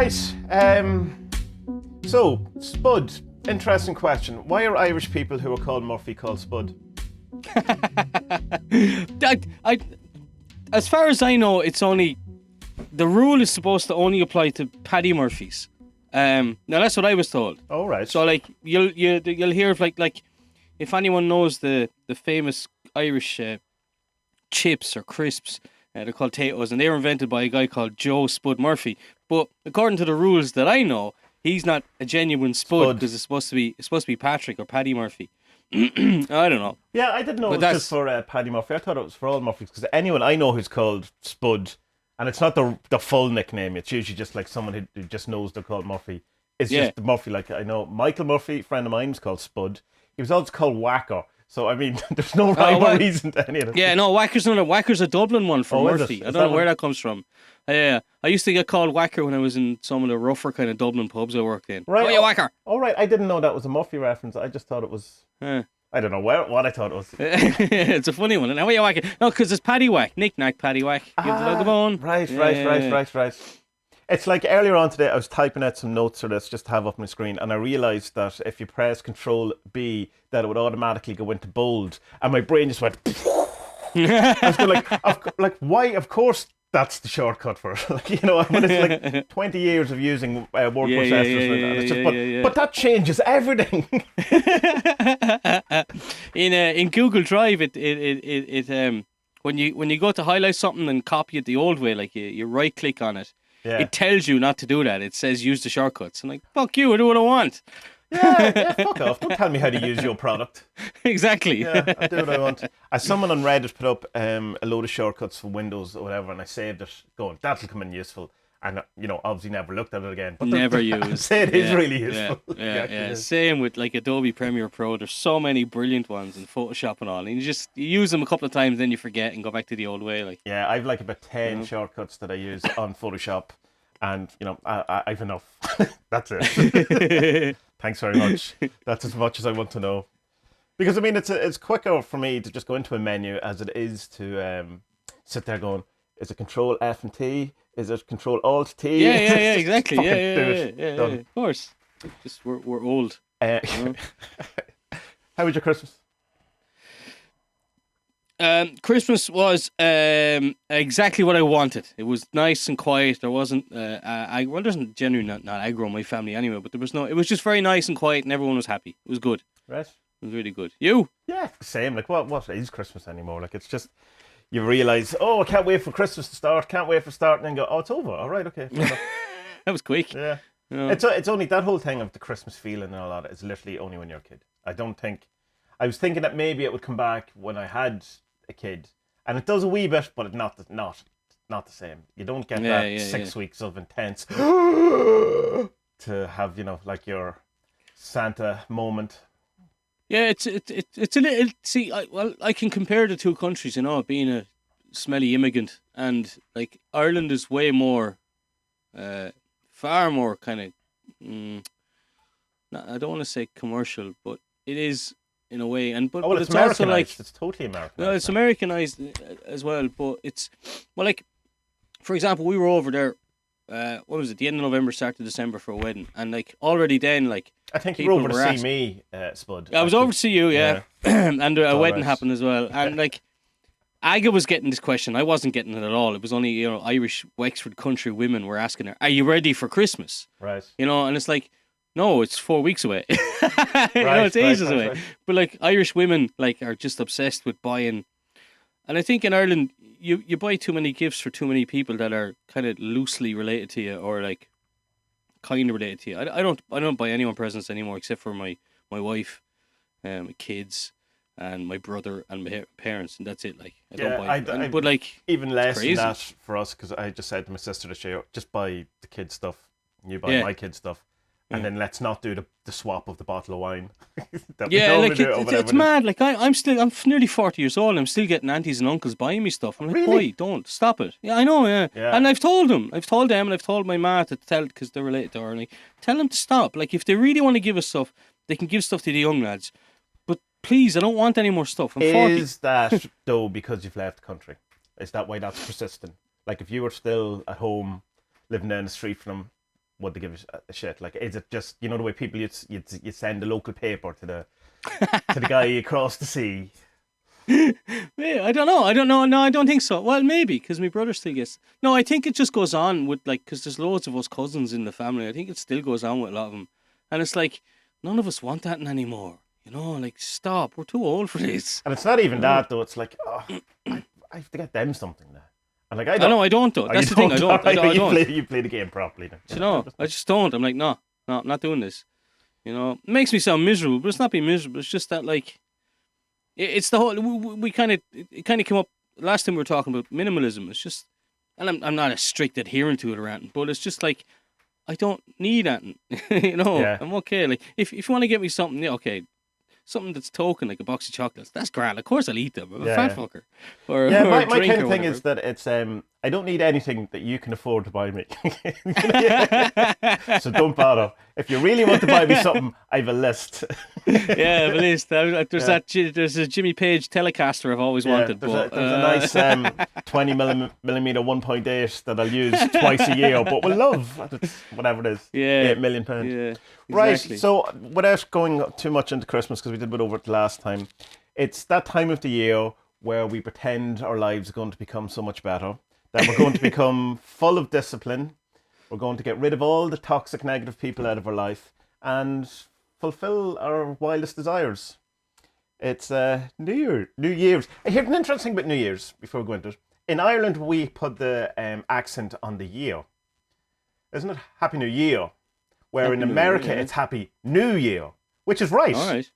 Right. So, Spud, interesting question. Why are Irish people who are called Murphy called Spud? As far as I know, it's only the rule is supposed to only apply to Paddy Murphys. Now that's what I was told. Oh, right. So like you'll hear of like if anyone knows the famous Irish chips or crisps, they're called Tato's, and they were invented by a guy called Joe Spud Murphy. But according to the rules that I know, he's not a genuine Spud because it's supposed to be Patrick or Paddy Murphy. I don't know. Yeah, I didn't know it was just for Paddy Murphy. I thought it was for all Murphys because anyone I know who's called Spud, and it's not the full nickname. It's usually just like someone who just knows they're called Murphy. It's just Murphy. Like I know Michael Murphy, friend of mine, was called Spud. He was also called Whacker. So I mean, there's no rhyme or reason to any of this. Yeah, no, Whacker's a Dublin one from Murphy. I don't know where that comes from. Yeah, I used to get called Whacker when I was in some of the rougher kind of Dublin pubs I worked in. Right. Oh, yeah, Whacker. All right, I didn't know that was a Murphy reference. I just thought it was. I don't know what I thought it was. It's a funny one. And how are you whacking? No, because it's Paddy Whack. Knick-knack, Paddy Whack. Give the dog a bone. Right. It's like earlier on today, I was typing out some notes for this just to have up on my screen, and I realised that if you press Control B, that it would automatically go into bold, and my brain just went. I was going like, why? Of course, that's the shortcut for it. Like, you know, when it's like 20 years of using word processors, but that changes everything. In Google Drive, when you go to highlight something and copy it the old way, like you right click on it. Yeah. It tells you not to do that. It says use the shortcuts. I'm like, fuck you, I do what I want. Yeah, fuck off. Don't tell me how to use your product. Exactly. Yeah, I do what I want. As someone on Reddit put up a load of shortcuts for Windows or whatever, and I saved it, going, that'll come in useful. And, you know, obviously never looked at it again. But never used. It is really useful. Yeah. Same with like Adobe Premiere Pro. There's so many brilliant ones in Photoshop and all. And you use them a couple of times, then you forget and go back to the old way. Like, yeah, I've like about 10 shortcuts that I use on Photoshop. And, you know, I've enough. That's it. Thanks very much. That's as much as I want to know. Because, I mean, it's quicker for me to just go into a menu as it is to sit there going, is it Control F and T? Is it Control Alt T? Yeah, exactly. Yeah. Of course. Just we're old. How was your Christmas? Christmas was exactly what I wanted. It was nice and quiet. There wasn't there's genuinely not aggro in my family anyway, but it was just very nice and quiet and everyone was happy. It was good. Right. It was really good. You? Yeah, same. Like what is Christmas anymore? Like it's just you realise, I can't wait for Christmas to start, can't wait for starting and go, it's over. All right, okay. That was quick. Yeah. It's only that whole thing of the Christmas feeling and all that is literally only when you're a kid. I was thinking that maybe it would come back when I had a kid, and it does a wee bit, but it's not the same. You don't get that 6 weeks of intense to have, you know, like your Santa moment. Yeah, it's a little. See, I can compare the two countries, you know, being a smelly immigrant, and like Ireland is way more, far more kind of. I don't want to say commercial, but it is. In a way, but it's also like it's totally Americanized. No, it's Americanized as well. But it's like, for example, we were over there. What was it? The end of November, start of December for a wedding, and like already then, like I think you were over to see me, Spud. I was over to see you, yeah. And a wedding happened as well, and like Aga was getting this question. I wasn't getting it at all. It was only, you know, Irish Wexford country women were asking her, "Are you ready for Christmas?" Right. You know, and it's like. No, it's 4 weeks away. It's ages away. Right. But like Irish women like are just obsessed with buying, and I think in Ireland you buy too many gifts for too many people that are kind of loosely related to you or like kind of related to you. I don't buy anyone presents anymore except for my wife, my kids, and my brother and my parents, and that's it. Like I don't buy. But like even less than that for us because I just said to my sister this year, just buy the kids stuff, you buy my kids stuff. And then let's not do the swap of the bottle of wine. It's mad. Like I'm nearly 40 years old. I'm still getting aunties and uncles buying me stuff. I'm like, really? Boy, don't stop it. Yeah, I know. Yeah. And I've told them, and I've told my ma to tell because they're related to her. Like, tell them to stop. Like, if they really want to give us stuff, they can give stuff to the young lads. But please, I don't want any more stuff. I'm 40. Is that though because you've left the country? Is that why that's persistent? Like, if you were still at home, living down the street from them. would they give a shit? Like, is it just, the way people you send the local paper to the guy across the sea? Yeah, I don't know. No, I don't think so. Well, maybe because my brother still gets. No, I think it just goes on with like because there's loads of us cousins in the family. I think it still goes on with a lot of them, and it's like none of us want that anymore. Like stop. We're too old for this. And it's not even that though. It's like, oh, I have to get them something now. And like I know I don't though. That's the thing. I don't. I don't. You play the game properly now. I just don't. I'm like, no, I'm not doing this. It makes me sound miserable, but it's not being miserable. It's just that like. It's the whole. We kind of it kind of came up last time we were talking about minimalism. It's just, and I'm not a strict adherent to it or anything, but it's just like I don't need anything. Yeah. I'm okay. Like if you want to get me something, yeah, okay, something that's token like a box of chocolates. That's grand. Of course I'll eat them. I'm a fat fucker. Or my drink kind or of thing whatever. is that it's I don't need anything that you can afford to buy me. So don't bother. If you really want to buy me something, I have a list. Yeah, a list. There's a Jimmy Page Telecaster I've always wanted. There's a nice 20 millimeter 1.8 that I'll use twice a year, but will love whatever it is. Yeah, £8 million. Yeah, Right. exactly. So without going too much into Christmas, because we did it over it last time, it's that time of the year where we pretend our lives are going to become so much better, that we're going to become full of discipline. We're going to get rid of all the toxic, negative people out of our life and fulfill our wildest desires. It's New Year's. Here's an interesting bit New Year's before we go into it. In Ireland, we put the accent on the year. Isn't it Happy New Year? Where Happy in New America, Year, yeah. It's Happy New Year, which is right. All right.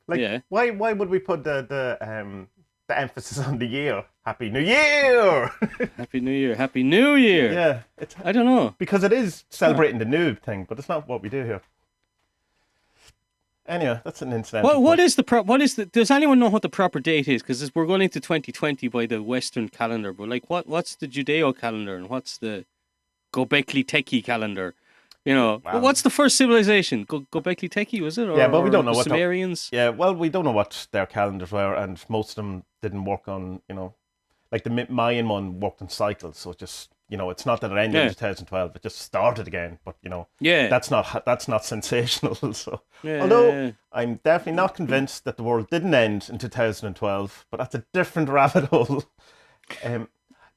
Like, Yeah. why would we put the emphasis on the year? Happy New Year! Happy New Year. Happy New Year. Yeah, I don't know. because it is celebrating the new thing, but it's not what we do here. Anyway, that's an incident. What is the does anyone know what the proper date is? Because we're going into 2020 by the Western calendar, but like what's the Judeo calendar and what's the Gobekli Tepe calendar? Wow. What's the first civilization? Gobekli Tepe, was it? Or, Yeah, but we don't know the what the- Sumerians. Yeah, well, we don't know what their calendars were, and most of them didn't work on, like the Mayan one worked on cycles, so it just, it's not that it ended in 2012, it just started again, but, Yeah. that's not sensational. So, Yeah, although yeah. I'm definitely not convinced that the world didn't end in 2012, but that's a different rabbit hole.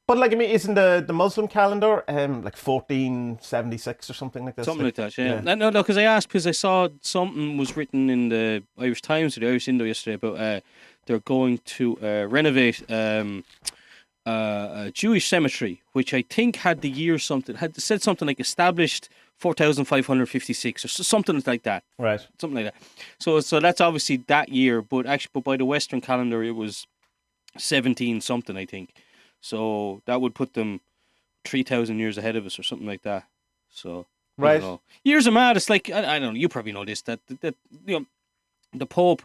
But like, I mean, isn't the Muslim calendar like 1476 or something like that? Something like that, yeah. No, because I asked because I saw something was written in the Irish Times or the Irish Indo yesterday about they're going to renovate a Jewish cemetery, which I think had the year had said something like established 4,556 or something like that. Right. Something like that. So that's obviously that year, but by the Western calendar it was 17 something, I think. So that would put them 3,000 years ahead of us or something like that. So I Right. don't know. Years are mad. It's like I don't know. You probably know this that the Pope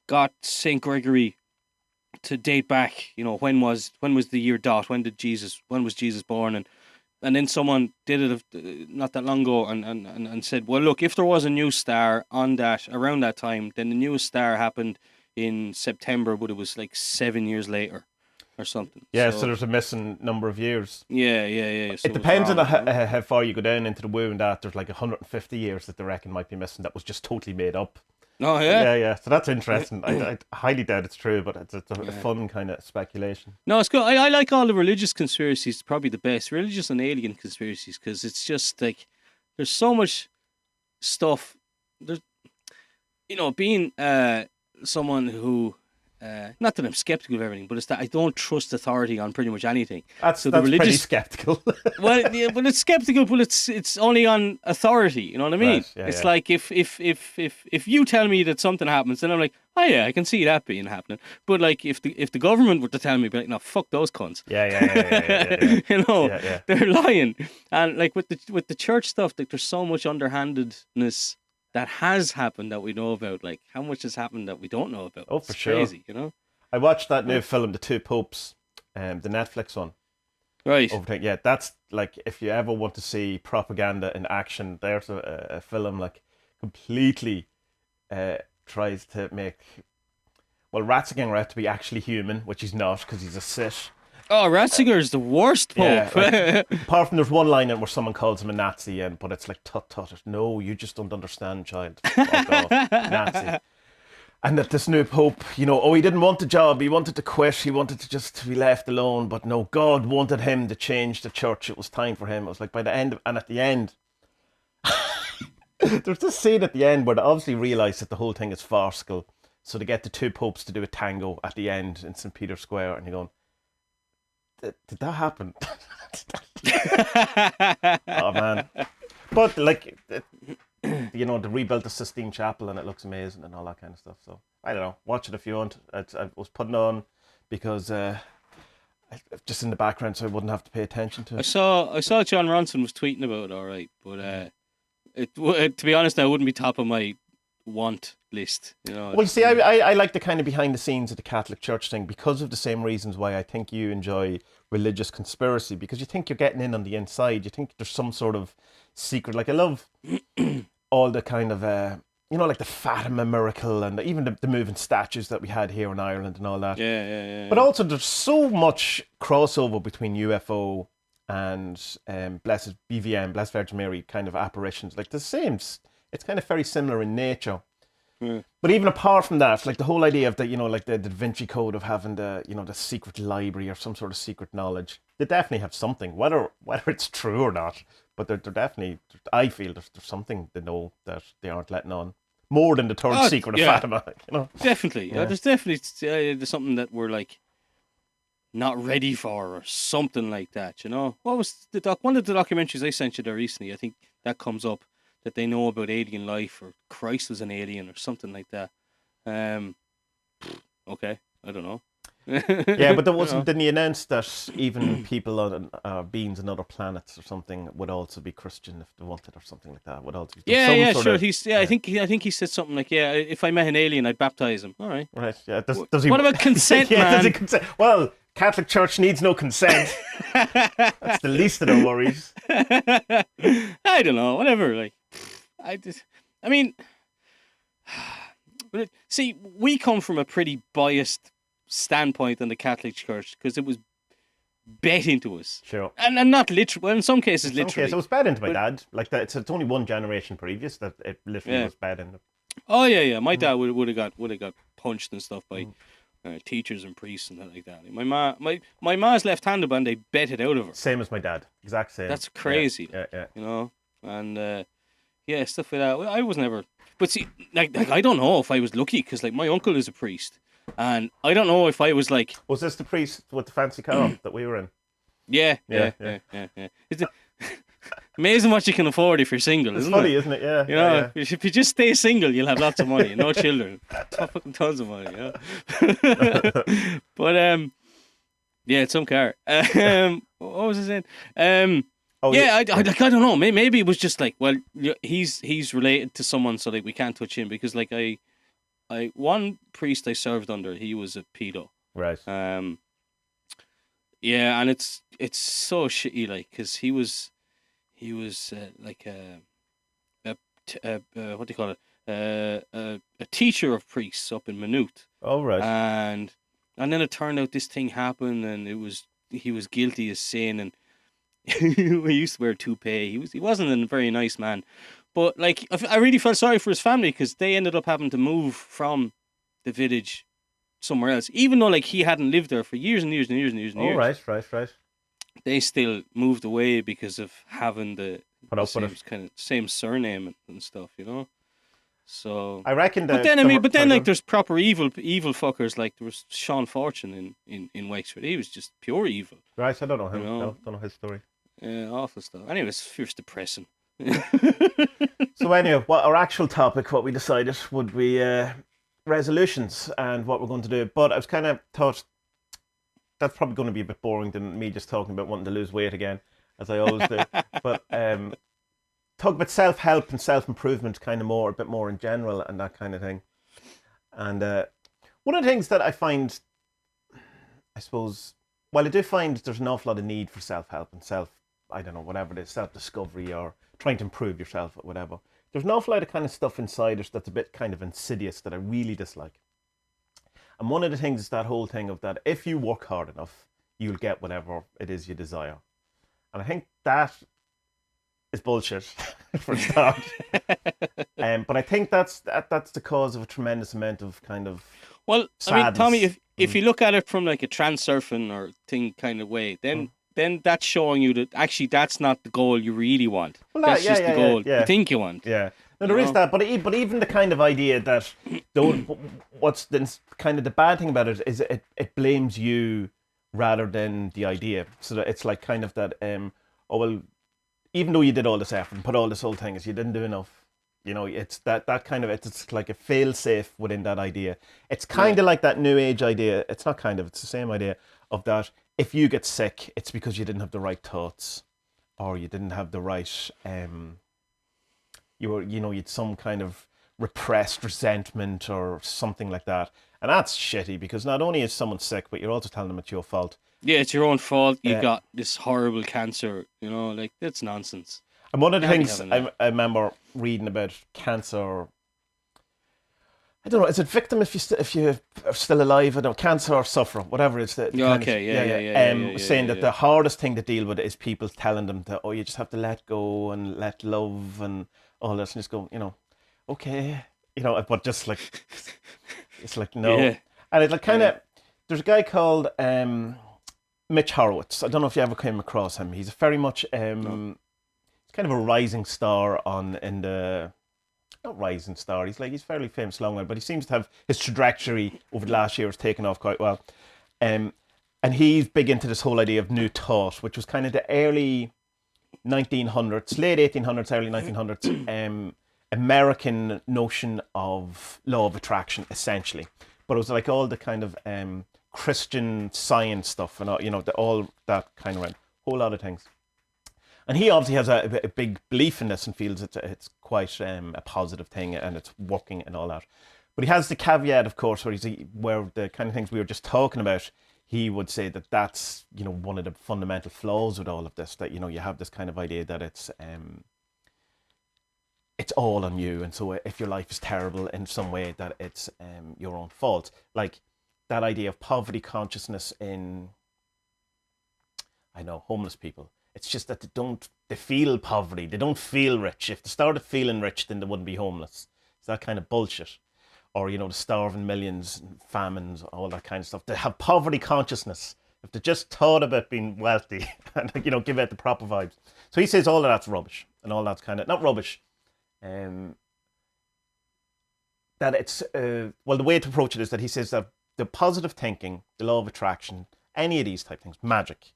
got Saint Gregory to date back. When was the year dot? When was Jesus born? And then someone did it not that long ago and said, well, look, if there was a new star on around that time, then the newest star happened in September, but it was like 7 years later. Or something. Yeah, so there's a missing number of years. Yeah. So It depends on wrong, how far you go down into the wound. That there's like 150 years that they reckon might be missing. That was just totally made up. Oh yeah. Yeah. So that's interesting. I highly doubt it's true, but it's a fun kind of speculation. No, it's good. I like all the religious conspiracies. Probably the best religious and alien conspiracies because it's just like there's so much stuff. There's being someone who. Not that I'm skeptical of everything, but it's that I don't trust authority on pretty much anything. That's the pretty religious skeptical. Well, yeah, but it's skeptical, but it's only on authority. You know what I mean? Right, yeah, it's yeah. like if you tell me that something happens, then I'm like, oh yeah, I can see that being happening. But like if the government were to tell me, I'd be like, no, fuck those cunts. Yeah. Yeah. They're lying. And like with the church stuff, like there's so much underhandedness that has happened that we know about. Like how much has happened that we don't know about. Oh, for It's sure. crazy, I watched that new film, The Two Popes, the Netflix one. Right. Yeah, that's like if you ever want to see propaganda in action, there's a film like completely tries to make Ratzinger out to be actually human, which he's not because he's a Sith. Oh, Ratzinger's the worst Pope. Yeah, apart from there's one line in where someone calls him a Nazi, but it's like, tut tut. No, you just don't understand, child. Fuck off, Nazi. And that this new Pope, he didn't want the job. He wanted to quit. He wanted to just be left alone. But no, God wanted him to change the church. It was time for him. It was like at the end, there's this scene at the end where they obviously realise that the whole thing is farcical. So they get the two popes to do a tango at the end in St. Peter's Square, and you're going, did that happen? Oh man! But they rebuilt the Sistine Chapel and it looks amazing and all that kind of stuff. So I don't know. Watch it if you want. I was putting it on because just in the background, so I wouldn't have to pay attention to it. I saw John Ronson was tweeting about it. All right, but to be honest, that wouldn't be top of my want list. Well, you see, I like the kind of behind the scenes of the Catholic Church thing because of the same reasons why I think you enjoy religious conspiracy, because you think you're getting in on the inside. You think there's some sort of secret. Like I love all the kind of like the Fatima miracle and even the moving statues that we had here in Ireland and all that. Yeah. But also there's so much crossover between UFO and Blessed BVM, Blessed Virgin Mary kind of apparitions. Like the same. It's kind of very similar in nature. Yeah. But even apart from that, like the whole idea of the the Da Vinci Code of having the the secret library or some sort of secret knowledge, they definitely have something, whether it's true or not. But they're definitely, I feel there's something they know that they aren't letting on, more than the third secret of Fatima. Definitely, there's definitely there's something that we're like not ready for or something like that. What was one of the documentaries I sent you there recently? I think that comes up. That they know about alien life or Christ was an alien or something like that. Okay, I don't know. Yeah, but there wasn't. Didn't he announce that even people on beings on other planets or something would also be Christian if they wanted or something like that? Would also be sure. I think he said something like, if I met an alien, I'd baptize him. All right. Right. Yeah. Does he? What about consent, man? Does he consent? Well, Catholic Church needs no consent. That's the least of their worries. I don't know. Whatever. See, we come from a pretty biased standpoint on the Catholic Church because it was bet into us. Sure. And not literally, well, in some cases literally. Okay, so it was bet into my dad. Like that, it's only one generation previous that it literally was bet into. Oh yeah. My dad would have got punched and stuff by teachers and priests and that like that. My ma's left-handed, and they bet it out of her. Same as my dad. Exact same. That's crazy. Yeah. And stuff like that. I was never. But see, like I don't know if I was lucky because like my uncle is a priest, and I don't know if I was like. Was this the priest with the fancy car that we were in? Yeah. It's amazing what you can afford if you're single, isn't it? It's funny, isn't it? Yeah. If you just stay single, you'll have lots of money, no children, fucking tons of money. But it's some car. What was I saying? I don't know. Maybe it was just like, well, he's related to someone, so like we can't touch him because like I one priest I served under, he was a pedo. Right. And it's so shitty, like, because he was like what do you call it? A teacher of priests up in Maynooth. Oh right. And then it turned out this thing happened, and he was guilty of sin, and he used to wear a toupee. He wasn't a very nice man, but like I really felt sorry for his family because they ended up having to move from the village somewhere else, even though like he hadn't lived there for years and years and years and years and years. Right. They still moved away because of having the same surname and stuff, So I reckon. But then like there's proper evil fuckers. Like there was Sean Fortune in Wexford. He was just pure evil. Right, I don't know him. No, don't know his story. Yeah, awful stuff. Anyway, it's fierce depressing. So anyway, our actual topic, what we decided would be resolutions and what we're going to do. But I was kind of thought that's probably going to be a bit boring than me just talking about wanting to lose weight again, as I always do. But talk about self-help and self-improvement kind of a bit more in general and that kind of thing. And one of the things that I find, I suppose, while I do find there's an awful lot of need for self-help and whatever it is, self-discovery or trying to improve yourself or whatever, there's an awful lot of kind of stuff inside us that's a bit kind of insidious that I really dislike. And one of the things is that whole thing of that if you work hard enough, you'll get whatever it is you desire. And I think that is bullshit for a start. But I think that's the cause of a tremendous amount of kind of Well, sadness. I mean, Tommy, if you look at it from like a trans-surfing or thing kind of way, then that's showing you that actually that's not the goal you really want. Well, that's just the goal you think you want. Yeah. No, there is that, but even the kind of idea that what's the kind of the bad thing about it is it blames you rather than the idea. So that it's like kind of that oh well, even though you did all this effort and put all this whole thing, is you didn't do enough. You know, it's that kind of it's like a fail safe within that idea. It's kind of like that new age idea. It's not kind of, it's the same idea of that if you get sick, it's because you didn't have the right thoughts, or you didn't have the right you'd some kind of repressed resentment or something like that. And that's shitty, because not only is someone sick, but you're also telling them it's your fault. Yeah, it's your own fault. You got this horrible cancer. You know, like, that's nonsense. And one of the things I remember reading about cancer, I don't know, is it victim if you are still alive? I don't know, cancer or sufferer, whatever it's saying that the hardest thing to deal with is people telling them that, oh, you just have to let go and let love and all this, and just go, you know, okay, you know, but just like it's like no, and it's like kind of there's a guy called Mitch Horowitz. I don't know if you ever came across him. He's very much he's kind of a rising star not rising star. He's fairly famous long way, but he seems to have his trajectory over the last year has taken off quite well. And he's big into this whole idea of new thought, which was kind of the early 1900s, late 1800s, early 1900s, American notion of law of attraction, essentially. But it was like all the kind of Christian Science stuff and all, you know, all that kind of whole lot of things. And he obviously has a big belief in this and feels it's quite a positive thing and it's working and all that. But he has the caveat, of course, where the kind of things we were just talking about, he would say that that's, you know, one of the fundamental flaws with all of this, that, you know, you have this kind of idea that it's all on you. And so if your life is terrible in some way, that it's your own fault. Like that idea of poverty consciousness in, I know, homeless people. It's just that they feel poverty. They don't feel rich. If they started feeling rich, then they wouldn't be homeless. It's that kind of bullshit. Or, you know, the starving millions, famines, all that kind of stuff. They have poverty consciousness. If they just thought about being wealthy and, you know, give it the proper vibes. So he says all of that's rubbish. And all that's kind of, not rubbish. That it's, well, the way to approach it is that he says that the positive thinking, the law of attraction, any of these type things, magic,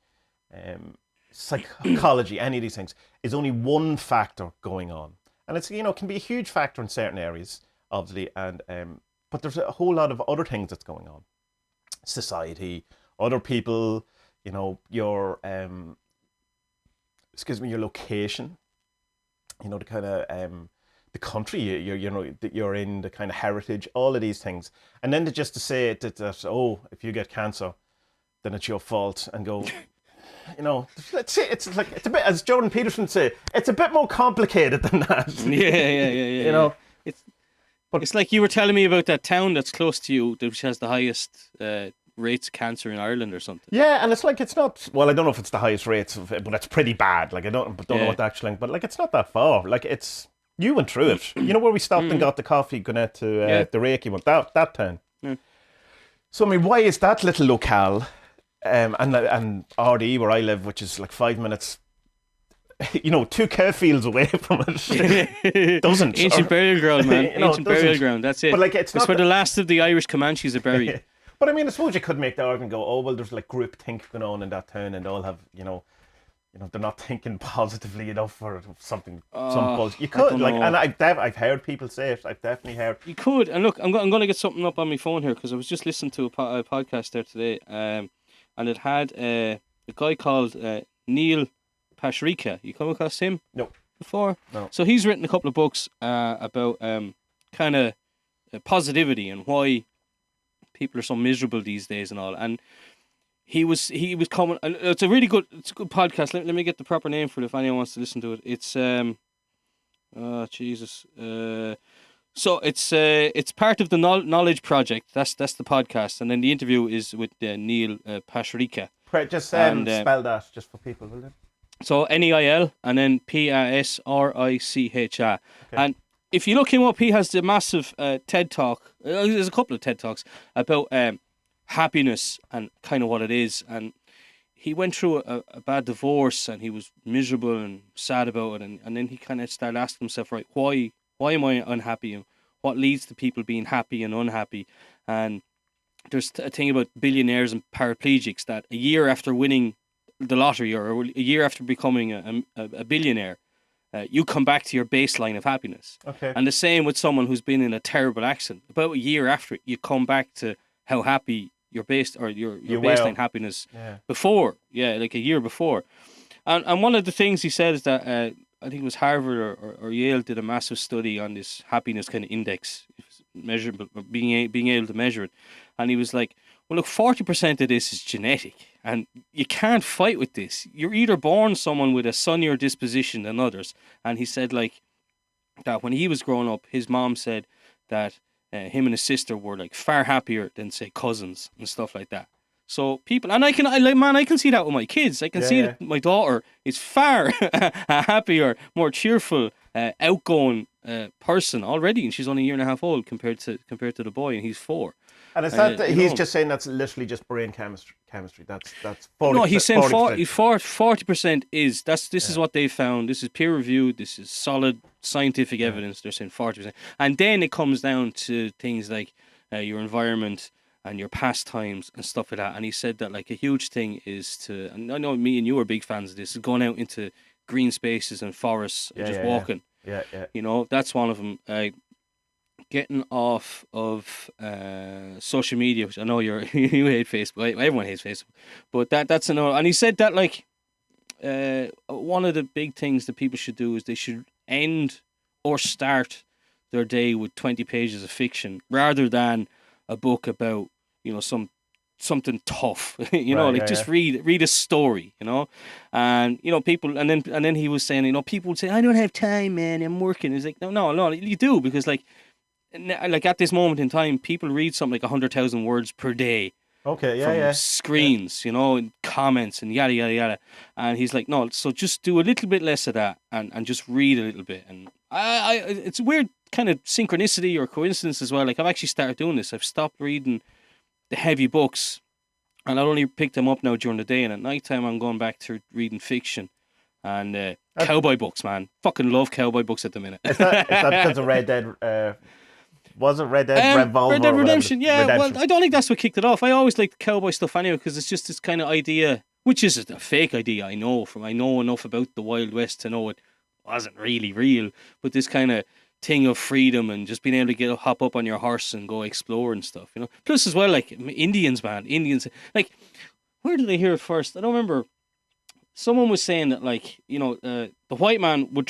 psychology, any of these things, is only one factor going on. And it's, you know, can be a huge factor in certain areas, obviously, and but there's a whole lot of other things that's going on. Society, other people, you know, your your location, you know, the kind of the country you're in, the kind of heritage, all of these things. And then to say that oh, if you get cancer, then it's your fault, and go, you know, let's say it's a bit, as Jordan Peterson said, it's a bit more complicated than that. Yeah. You know, it's like you were telling me about that town that's close to you, which has the highest rates of cancer in Ireland or something. Yeah, and it's like, it's not, well, I don't know if it's the highest rates of it, but it's pretty bad. Like, I don't know what the actual, but like, it's not that far. Like, it's, you went through it. You know where we stopped and got the coffee going out to the Reiki one, that town. Yeah. So I mean, why is that little locale? And RD, where I live, which is like 5 minutes, you know, 2 care fields away from it, doesn't. Ancient burial ground, man. Ancient burial ground, that's it. But like, it's where the last of the Irish Comanches are buried. But I mean, I suppose you could make the argument, go, oh, well, there's like group think going on in that town, and they all have, you know, they're not thinking positively enough or something. Some buzz. You could, like, know. And I've heard people say it. I've definitely heard. You could, and look, I'm going to get something up on my phone here, because I was just listening to a podcast there today, and it had a guy called Neil Pasricha. You come across him? No. Before? No. So he's written a couple of books about kind of positivity and why people are so miserable these days and all. And he was coming. It's a good podcast. Let me get the proper name for it if anyone wants to listen to it. It's Jesus. So it's part of the Knowledge Project. That's the podcast, and then the interview is with Neil Pasricha. Just And, spell that just for people, will you? So Neil and then Pasricha. Okay. And if you look him up, he has the massive TED Talk. There's a couple of TED Talks about happiness and kind of what it is. And he went through a bad divorce and he was miserable and sad about it. And then he kind of started asking himself, right, why am I unhappy? And what leads to people being happy and unhappy? And there's a thing about billionaires and paraplegics that a year after winning the lottery or a year after becoming a billionaire, you come back to your baseline of happiness. Okay. And the same with someone who's been in a terrible accident. About a year after it, you come back to how happy you're based or your baseline happiness before. Yeah, like a year before. And one of the things he said is that I think it was Harvard or Yale did a massive study on this happiness kind of index, measurable, being able to measure it. And he was like, well, look, 40% of this is genetic, and you can't fight with this. You're either born someone with a sunnier disposition than others. And he said, like, that when he was growing up, his mom said that him and his sister were like far happier than, say, cousins and stuff like that. So people, and I can see that with my kids. I can see that my daughter is far happier, more cheerful, outgoing person already, and she's only a year and a half old compared to the boy, and he's 4. And is that he's just saying that's literally just brain chemistry? That's 40%. No, he's saying 40% is this is what they found. This is peer reviewed. This is solid scientific evidence. They're saying 40%, and then it comes down to things like your environment and your pastimes and stuff like that. And he said that like a huge thing is to, and I know me and you are big fans of this, is going out into green spaces and forests and just walking. Yeah. You know, that's one of them. Getting off of social media, which I know you hate Facebook. Everyone hates Facebook, but that's another. And he said that like one of the big things that people should do is they should end or start their day with 20 pages of fiction rather than a book about something tough. Just read a story. And people and then he was saying people would say, I don't have time, man, I'm working. It's like no you do, because like at this moment in time, people read something like 100,000 words per day. Okay, from screens, and comments and yada yada yada. And he's like, no, so just do a little bit less of that and just read a little bit. And it's a weird kind of synchronicity or coincidence as well. Like I've actually started doing this. I've stopped reading the heavy books, and I only pick them up now during the day. And at night time, I'm going back to reading fiction and cowboy books. Man, fucking love cowboy books at the minute. Is that because of Red Dead? Was it Red Dead Revolver? Red Dead Redemption, yeah. Redemption. Well, I don't think that's what kicked it off. I always liked cowboy stuff anyway, because it's just this kind of idea, which is a fake idea. I know enough about the Wild West to know it wasn't really real, but this kind of thing of freedom and just being able to hop up on your horse and go explore and stuff. Plus as well, like Indians, like, where did I hear it first? I don't remember. Someone was saying that like the white man would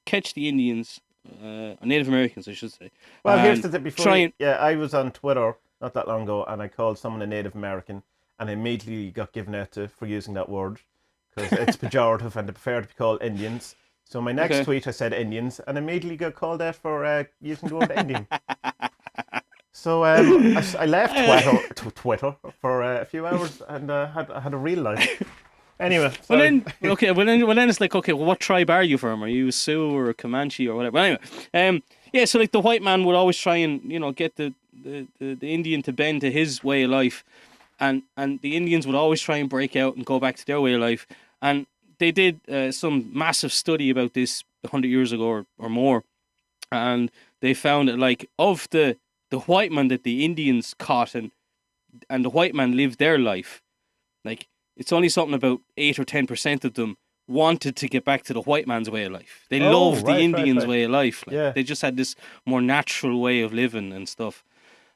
catch the Indians. Native Americans, I should say. Well, here's the thing. I was on Twitter not that long ago, and I called someone a Native American, and I immediately got given out for using that word because it's pejorative, and they prefer to be called Indians. So my next tweet, I said Indians, and immediately got called out for using the word Indian. So I left Twitter for a few hours, and had a real life. Anyway, then it's like, okay, well, what tribe are you from? Are you a Sioux or a Comanche or whatever? But anyway, so like the white man would always try and get the Indian to bend to his way of life, and the Indians would always try and break out and go back to their way of life. And they did some massive study about this 100 years ago or more, and they found that like of the white man that the Indians caught and the white man lived their life, like. It's only something about 8 or 10% of them wanted to get back to the white man's way of life. They loved the Indians' way of life. Like, they just had this more natural way of living and stuff.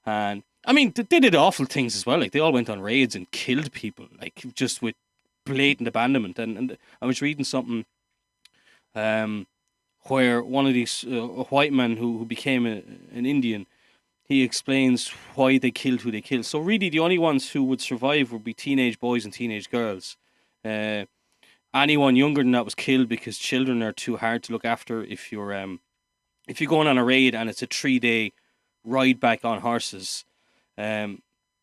And I mean, they did awful things as well. Like they all went on raids and killed people, like just with blatant abandonment. And I was reading something where one of these white men who became an Indian, he explains why they killed who they killed. So really, the only ones who would survive would be teenage boys and teenage girls. Anyone younger than that was killed because children are too hard to look after. If you're going on a raid and it's a 3-day ride back on horses,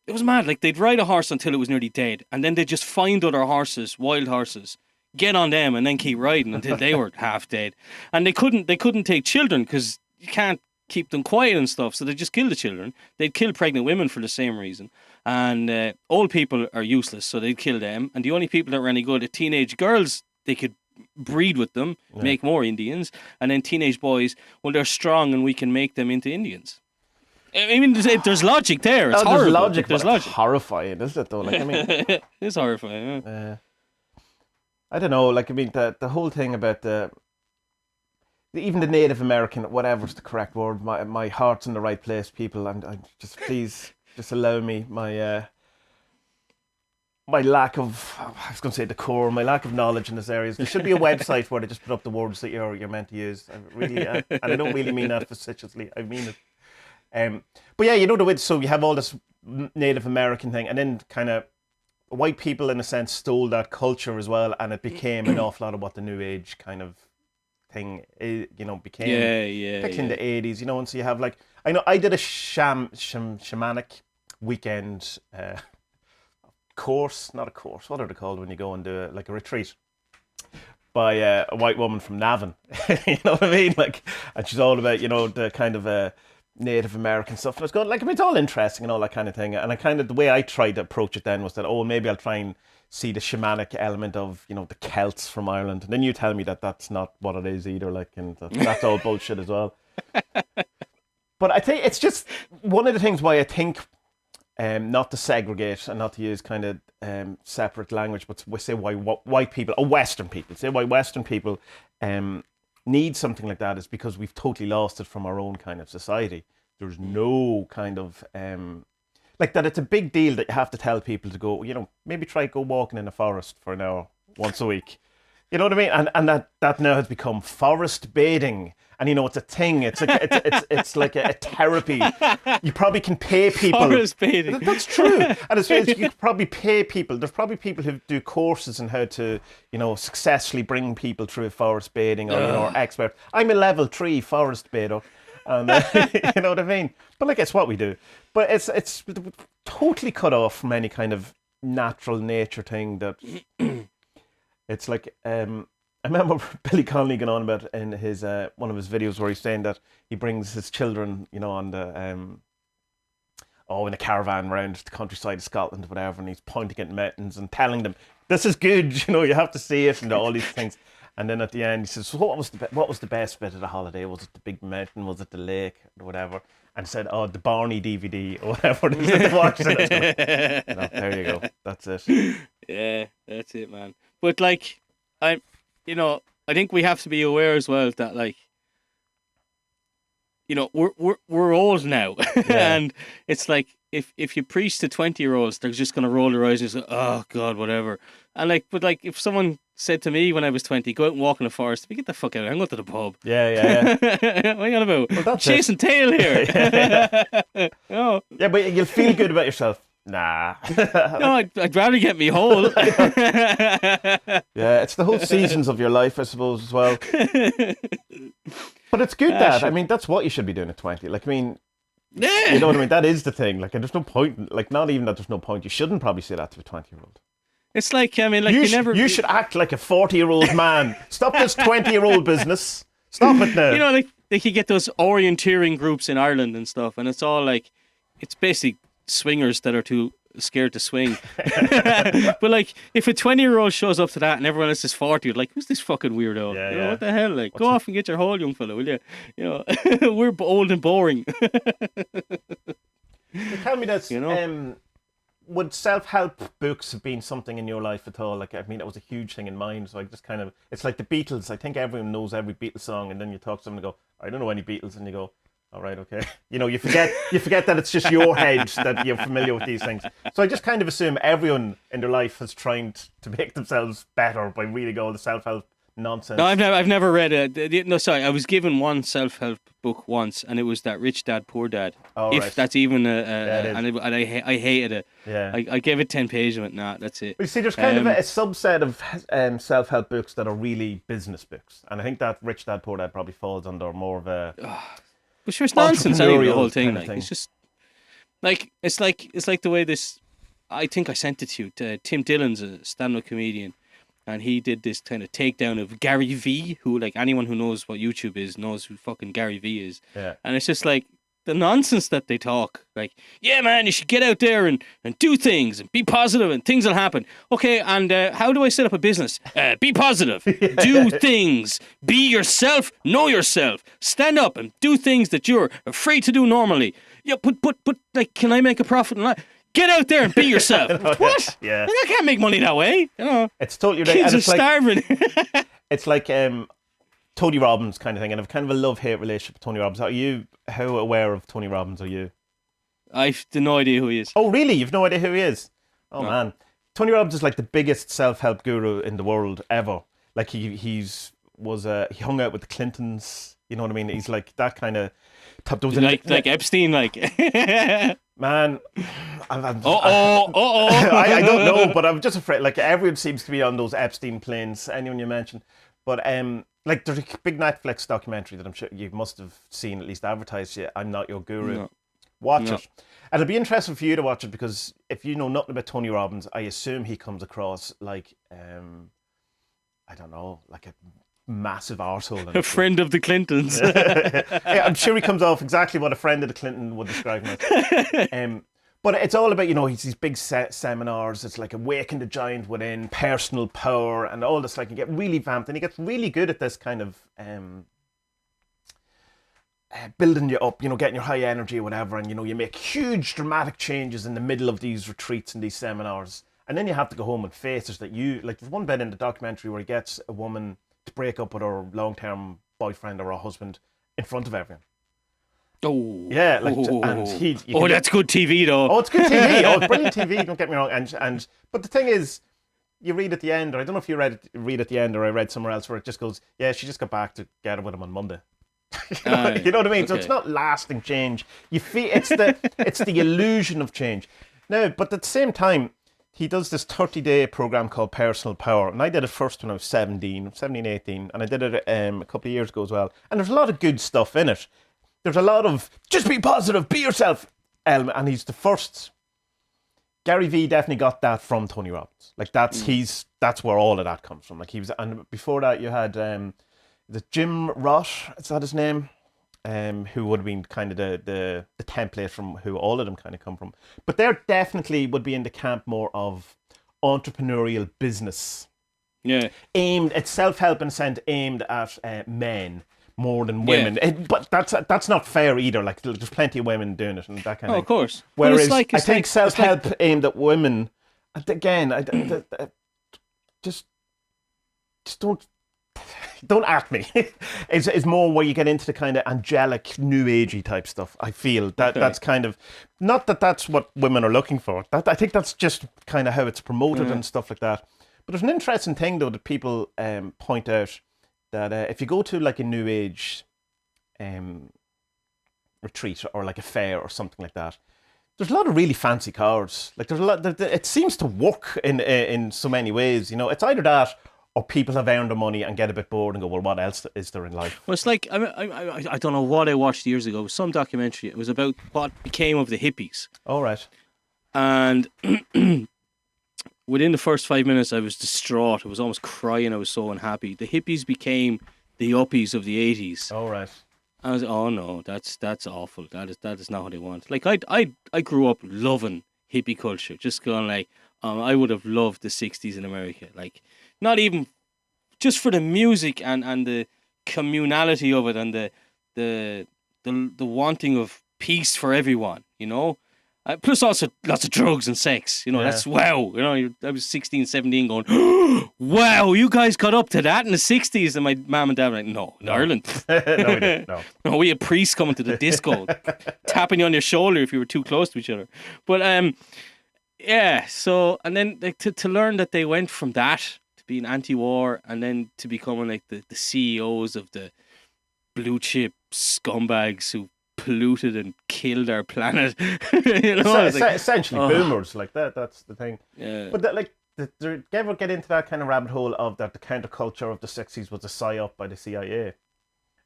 It was mad. Like, they'd ride a horse until it was nearly dead, and then they'd just find other horses, wild horses, get on them, and then keep riding until they were half dead. And they couldn't take children because you can't keep them quiet and stuff. So they just kill the children. They'd kill pregnant women for the same reason. And old people are useless, so they'd kill them. And the only people that were any good are teenage girls. They could breed with them, make more Indians, and then teenage boys. Well, they're strong, and we can make them into Indians. I mean, there's logic there. It's horrible. There's logic, there's but logic. it's horrifying, isn't it? Though, like, I mean, it's horrifying. Yeah. I don't know. Like, I mean, the whole thing about even the Native American, whatever's the correct word. My heart's in the right place, people. And I just please just allow me my lack of, I was going to say decorum, my lack of knowledge in this area. There should be a website where they just put up the words that you're meant to use. I really, and I don't really mean that facetiously. I mean it. But yeah, you know the way. So you have all this Native American thing, and then kind of white people, in a sense, stole that culture as well, and it became an awful lot of what the New Age kind of thing, became. Particularly in the 80s, and so you have like, I know I did a shamanic weekend course, not a course. What are they called when you go and do a retreat? By a white woman from Navan. You know what I mean? Like, and she's all about, the kind of Native American stuff. And I was going, like, I mean, it's all interesting and all that kind of thing. And the way I tried to approach it then was that, maybe I'll try and see the shamanic element of, the Celts from Ireland. And then you tell me that that's not what it is either, like, and that's all bullshit as well. But I think it's just one of the things why I think not to segregate and not to use kind of separate language, but we say why white people, or Western people, say why Western people need something like that is because we've totally lost it from our own kind of society. There's no kind of like that. It's a big deal that you have to tell people to go, maybe try go walking in a forest for an hour once a week. You know what I mean? And that now has become forest bathing. And it's a thing. It's like a therapy. You probably can pay people. Forest bathing. That's true. And it's you could probably pay people. There's probably people who do courses on how to, successfully bring people through forest bathing or expert. I'm a level 3 forest bather. And you know what I mean? But like, it's what we do. But it's totally cut off from any kind of natural nature thing that it's like I remember Billy Connolly going on about in his one of his videos where he's saying that he brings his children, on the in a caravan around the countryside of Scotland or whatever, and he's pointing at mountains and telling them, "This is good, you have to see it," and all these things. And then at the end, he says, "So what was the best bit of the holiday? Was it the big mountain? Was it the lake or whatever?" And said, "Oh, the Barney DVD or whatever." There you go. That's it. Yeah, that's it, man. But like, I think we have to be aware as well that, like, we're old now, and it's like if you preach to 20-year-olds, they're just gonna roll their eyes and say, "Oh God, whatever." And like, if someone said to me when I was 20, "Go out and walk in the forest," get the fuck out! I'm going to the pub. Yeah. What are you on about? Well, chasing tail here. Oh. Yeah, but you'll feel good about yourself. Nah. No, I'd rather get me whole. Yeah, it's the whole seasons of your life, I suppose, as well. But it's good that, I mean, that's what you should be doing at 20. Like, I mean, yeah. You know what I mean? That is the thing. Like, and there's no point, like, not even that there's no point. You shouldn't probably say that to a 20-year-old. It's like, I mean, like, you should act like a 40-year-old man. Stop this 20-year-old business. Stop it now. Like you get those orienteering groups in Ireland and stuff, and it's all like, it's basically swingers that are too scared to swing. But like, if a 20-year-old shows up to that and everyone else is 40, you're like, who's this fucking weirdo? Yeah. What the hell? Like, go off and get your hole, young fella, will you? We're old and boring. Tell me this. Would self-help books have been something in your life at all? Like, I mean, it was a huge thing in mine. So I just kind of, it's like the Beatles. I think everyone knows every Beatles song, and then you talk to them and go, "I don't know any Beatles," and you go, "All right, okay." You forget that it's just your head that you're familiar with these things. So I just kind of assume everyone in their life has tried to make themselves better by reading all the self-help nonsense. No, I've never read it. No, sorry, I was given one self-help book once, and it was that Rich Dad Poor Dad. Oh, if right. that's even and I hated it. Yeah, I gave it 10 pages and went, nah, that's it. But you see, there's kind of a subset of self-help books that are really business books, and I think that Rich Dad Poor Dad probably falls under more of a. But sure, it's nonsense anyway, the whole thing. Like, it's just Like it's like the way this. I think I sent it to you. Tim Dillon's a stand-up comedian, and he did this kind of takedown of Gary V, who, like, anyone who knows what YouTube is knows who fucking Gary V is. Yeah. And it's just like the nonsense that they talk. Like, yeah, man, you should get out there and do things and be positive and things will happen. Okay, and how do I set up a business? Be positive. Do things. Be yourself. Know yourself. Stand up and do things that you're afraid to do normally. Yeah, but like, can I make a profit in life? Get out there and be yourself. What? Yeah. I can't make money that way. You know, it's totally right. kids And are it's like, starving. it's like Tony Robbins kind of thing, and I've kind of a love-hate relationship with Tony Robbins. How aware of Tony Robbins are you? I've no idea who he is. Oh, really? You've no idea who he is? Oh, No. man. Tony Robbins is like the biggest self-help guru in the world ever. Like, he hung out with the Clintons. You know what I mean? He's like that kind of top. Like Epstein, like. Man, I don't know, but I'm just afraid. Like, everyone seems to be on those Epstein planes. Anyone you mention, but like, there's a big Netflix documentary that I'm sure you must have seen, at least advertised. Yeah, I'm Not Your Guru. No. Watch it, and it'll be interesting for you to watch it, because if you know nothing about Tony Robbins, I assume he comes across like I don't know, like a massive arsehole. A friend of the Clintons. Yeah, I'm sure he comes off exactly what a friend of the Clinton would describe him as. But it's all about, he's these big seminars. It's like Awaken the Giant Within, Personal Power, and all this. Like, you get really vamped, and he gets really good at this kind of building you up, getting your high energy or whatever, and you make huge dramatic changes in the middle of these retreats and these seminars, and then you have to go home and face it. That there's one bit in the documentary where he gets a woman to break up with her long-term boyfriend or her husband in front of everyone. Oh, yeah, like, and that's good TV though. Oh, it's good TV. Oh, it's brilliant TV. Don't get me wrong. But the thing is, you read at the end, or I don't know if you read at the end, or I read somewhere else where it just goes, yeah, she just got back together with him on Monday. You know what I mean? Okay. So it's not lasting change. You feel it's the illusion of change. Now, but at the same time, he does this 30-day program called Personal Power, and I did it first when I was 17, 18, and I did it a couple of years ago as well. And there's a lot of good stuff in it. There's a lot of just be positive, be yourself element, and he's the first. Gary V definitely got that from Tony Robbins. Like, that's where all of that comes from. Like, he was, and before that you had the Jim Ross, is that his name? Who would have been kind of the template from who all of them kind of come from. But they're definitely would be in the camp more of entrepreneurial business. Yeah. Aimed at self-help and aimed at men more than women. Yeah. But that's not fair either. Like, there's plenty of women doing it and that kind of thing. Of course. Whereas I think self-help aimed at women, again, just don't at me. It's more where you get into the kind of angelic, new agey type stuff. I feel that's kind of not that that's what women are looking for. I think that's just kind of how it's promoted and stuff like that. But there's an interesting thing though that people point out, that if you go to like a new age retreat or like a fair or something like that, there's a lot of really fancy cars. Like, there's a lot. It seems to work in so many ways. It's either that, or people have earned their money and get a bit bored and go, well, what else is there in life? Well, it's like, I don't know what I watched years ago. It was some documentary. It was about what became of the hippies. All right. And within the first 5 minutes, I was distraught. I was almost crying. I was so unhappy. The hippies became the uppies of the 80s. All right. I was, oh no, that's awful. That is not what I want. Like, I grew up loving hippie culture. Just going like, I would have loved the 60s in America. Like, not even just for the music and the communality of it, and the wanting of peace for everyone, plus also lots of drugs and sex, that's wow. I was 16, 17 going, wow, you guys got up to that in the 60s. And my mum and dad were like, no, in Ireland. No, we didn't. No, we had priests coming to the disco, tapping you on your shoulder if you were too close to each other. But yeah, so, and then like, to learn that they went from that to being anti-war and then to becoming like the CEOs of the blue chip scumbags who polluted and killed our planet. Essentially boomers, like that. That's the thing. Yeah. But that, like, did you ever get into that kind of rabbit hole of that the counterculture of the 60s was a psyop by the CIA?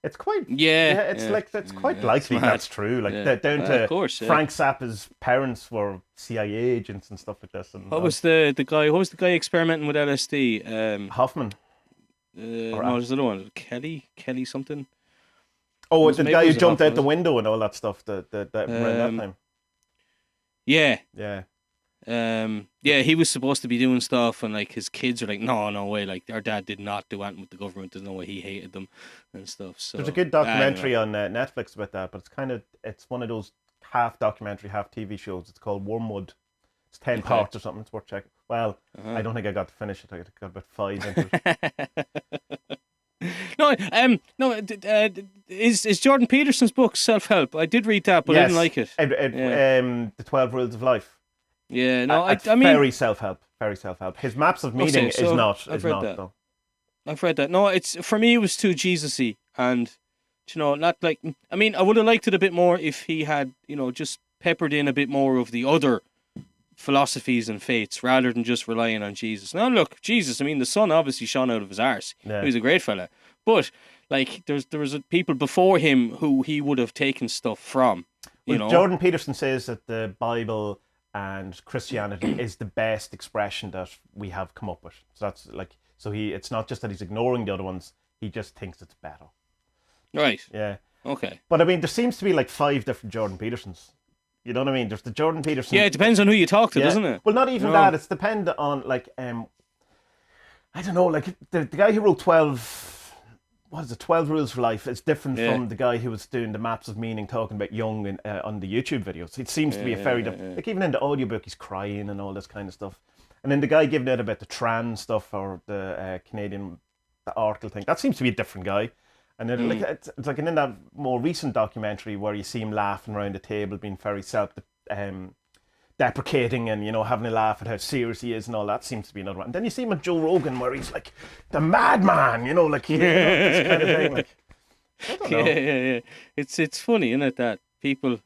It's quite Yeah, it's quite likely it's mad. that's true. Like Yeah. down to Of course, yeah. Frank Zappa's parents were CIA agents and stuff like this. And What was the guy? What was the guy experimenting with LSD? Hoffman No, there's another one. Kelly something. oh, the Maybe guy it who was a jumped out Hoffman, the was window and all that stuff. That around that time. Yeah. Yeah. Yeah, he was supposed to be doing stuff, and like his kids are like, no way, like our dad did not do anything with the government. There's no way, he hated them and stuff. So There's a good documentary on Netflix about that, but it's one of those half documentary, half TV shows. It's called Wormwood. It's 10 parts or something. It's worth checking. Well, I don't think I got to finish it. I got about 5 into it. No. Is Jordan Peterson's book Self-Help? I did read that, but I didn't like it. The 12 Rules of Life. Yeah, no, I mean, very self-help. Very self-help. His Maps of Meaning is not. I've read that. Though. I've read that. No, it's for me. It was too Jesus-y, and not like. I mean, I would have liked it a bit more if he had, just peppered in a bit more of the other philosophies and faiths rather than just relying on Jesus. Now, look, Jesus. I mean, the sun obviously shone out of his arse. Yeah. He was a great fella, but like, there was people before him who he would have taken stuff from. Jordan Peterson says that the Bible and Christianity is the best expression that we have come up with. So that's like, it's not just that he's ignoring the other ones, he just thinks it's better. Right. Yeah. Okay. But I mean, there seems to be like 5 different Jordan Petersons. You know what I mean? There's the Jordan Peterson. Yeah, it depends on who you talk to, doesn't it? Well, not even that. It's dependent on like, I don't know, like the guy who wrote 12 Rules for Life is different from the guy who was doing the Maps of Meaning, talking about Jung on the YouTube videos. It seems to be a very different. Like even in the audiobook, he's crying and all this kind of stuff. And then the guy giving out about the trans stuff or the Canadian article thing, that seems to be a different guy. And then it's like in that more recent documentary where you see him laughing around the table, being very deprecating and having a laugh at how serious he is and all that, seems to be another one. And then you see him with Joe Rogan where he's like the madman, this kind of thing. Like, I don't know. Yeah. It's funny, isn't it, that people,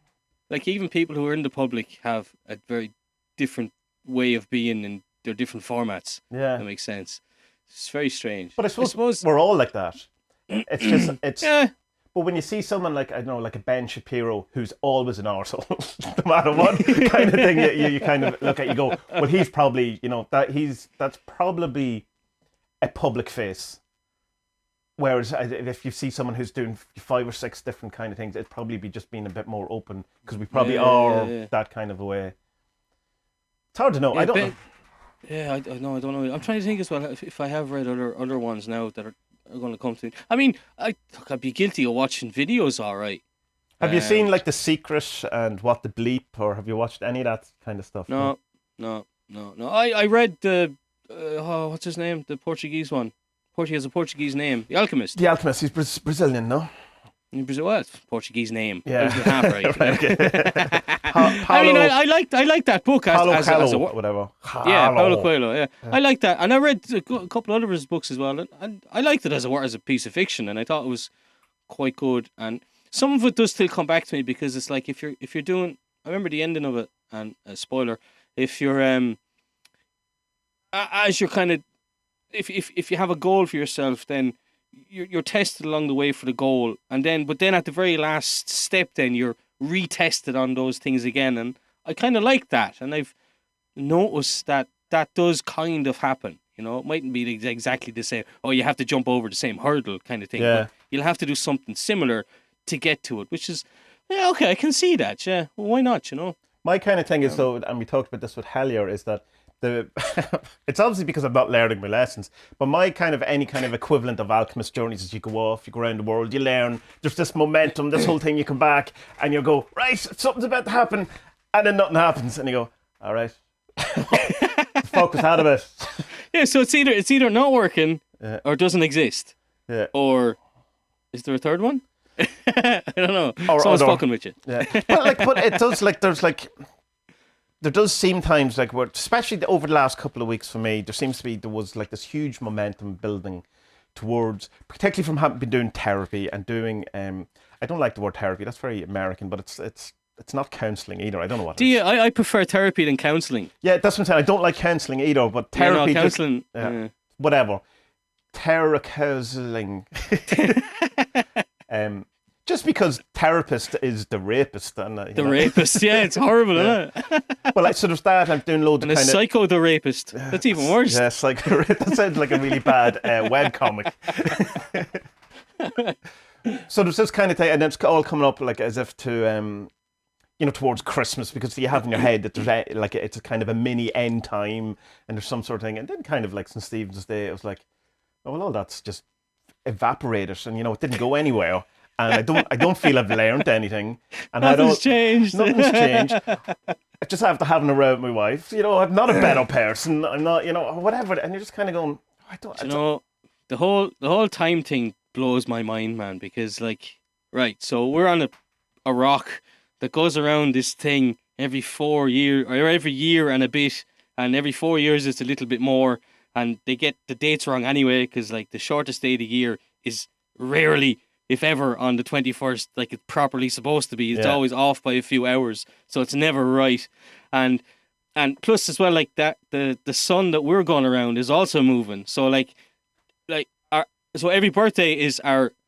like even people who are in the public, have a very different way of being in their different formats. Yeah, that makes sense. It's very strange. But I suppose we're all like that. It's just yeah. But when you see someone like, I don't know, like a Ben Shapiro who's always an arsehole, no matter what kind of thing you kind of look at, you go, well, he's probably, that's probably a public face. Whereas if you see someone who's doing 5 or 6 different kind of things, it'd probably be just being a bit more open, because we probably are that kind of a way. It's hard to know. I don't know. Yeah, I don't know. I'm trying to think as well if I have read other ones now that are going to come to me. I mean, I'd be guilty of watching videos, all right. Have you seen like The Secret and What the Bleep, or have you watched any of that kind of stuff? No. I read the what's his name? The Portuguese one. He has a Portuguese name. The Alchemist. The Alchemist. He's Brazilian, no? What? Portuguese name. Yeah. Half right. Paulo, I mean, I like that book as a whatever. Yeah, Paulo Coelho. Yeah, I like that, and I read a couple other of his books as well, and I liked it as a piece of fiction, and I thought it was quite good. And some of it does still come back to me, because it's like if you're doing, I remember the ending of it, and spoiler, if you're as you're kind of, if you have a goal for yourself, then you're tested along the way for the goal, but then at the very last step, then you're retested on those things again, and I kind of like that, and I've noticed that does kind of happen. It mightn't be exactly the same. Oh, you have to jump over the same hurdle kind of thing. Yeah. But you'll have to do something similar to get to it, which is okay. I can see that. Yeah, well, why not? My kind of thing is though, and we talked about this with Hellier, is that it's obviously because I'm not learning my lessons, but my kind of any kind of equivalent of alchemist journeys is you go off, you go around the world, you learn, there's this momentum, this whole thing, you come back and you go, right, something's about to happen, and then nothing happens, and you go, all right, focus out of it. Yeah, so it's either not working or doesn't exist. Yeah. Or is there a third one? I don't know. Someone's fucking with you. Yeah. But it does, like, there does seem times like especially over the last couple of weeks for me, there was like this huge momentum building towards, particularly from having been doing therapy and doing, I don't like the word therapy, that's very American, but it's not counselling either. I don't know what it is. I prefer therapy than counselling. Yeah, that's what I'm saying. I don't like counselling either, but therapy... counselling... whatever. Counselling. Just because therapist is the rapist. And, the rapist, yeah, it's horrible, isn't it? Well, like, so there's that. I'm doing loads And of a kind of... psycho the rapist. That's even worse. Yeah, psycho. That sounds like a really bad web comic. So there's this kind of thing, and it's all coming up like as if to... towards Christmas, because you have in your head that there's like it's a kind of a mini end time, and there's some sort of thing, and then kind of like St. Stephen's Day, it was like, oh well, all that's just evaporated, and it didn't go anywhere, and I don't feel I've learned anything, and Nothing's changed. Nothing's changed. I just have to have an around with my wife. I'm not a better person. I'm not, whatever, and you're just kind of going, the whole time thing blows my mind, man, because right, so we're on a rock that goes around this thing every 4 years, or every year and a bit, and every 4 years it's a little bit more, and they get the dates wrong anyway, because the shortest day of the year is rarely, if ever, on the 21st, like it's properly supposed to be. It's always off by a few hours, so it's never right. And plus as well, like that, the sun that we're going around is also moving. So so every birthday is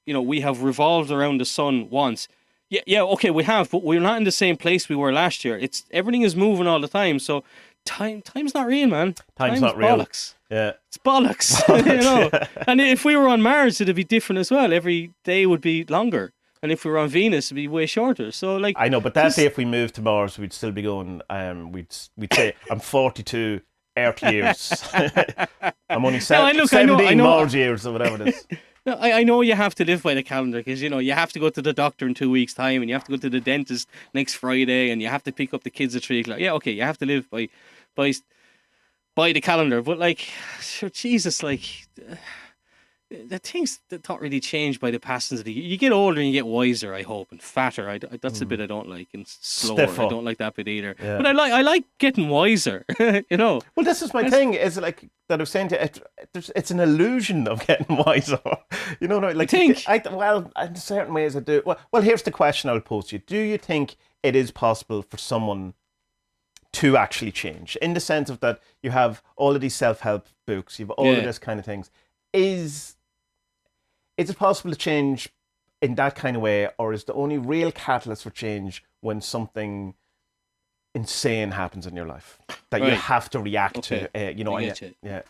we have revolved around the sun once. Yeah, okay, we have, but we're not in the same place we were last year. Everything is moving all the time, so time's not real, man. Time's not real. Bollocks. Yeah, it's bollocks. And if we were on Mars, it'd be different as well. Every day would be longer, and if we were on Venus, it'd be way shorter. So I know, but that day if we moved to Mars, we'd still be going. We'd say I'm 42 Earth years. I'm only 17 Mars years or whatever it is. No, I know you have to live by the calendar, because you have to go to the doctor in 2 weeks' time, and you have to go to the dentist next Friday, and you have to pick up the kids at 3 o'clock. Yeah, okay, you have to live by the calendar, but sure, Jesus, the things that don't really change by the passage of the year. You get older and you get wiser, I hope, and fatter. That's the bit I don't like, and slower. Stiffer. I don't like that bit either. Yeah. But I like getting wiser. Well, this is my thing. Is like that I was saying to you, it's an illusion of getting wiser. I think. In certain ways I do. Well, here's the question I'll pose to you. Do you think it is possible for someone to actually change, in the sense of that you have all of these self-help books, you have all of this kind of things? Is it possible to change in that kind of way, or is the only real catalyst for change when something insane happens in your life that you have to react to? Yeah.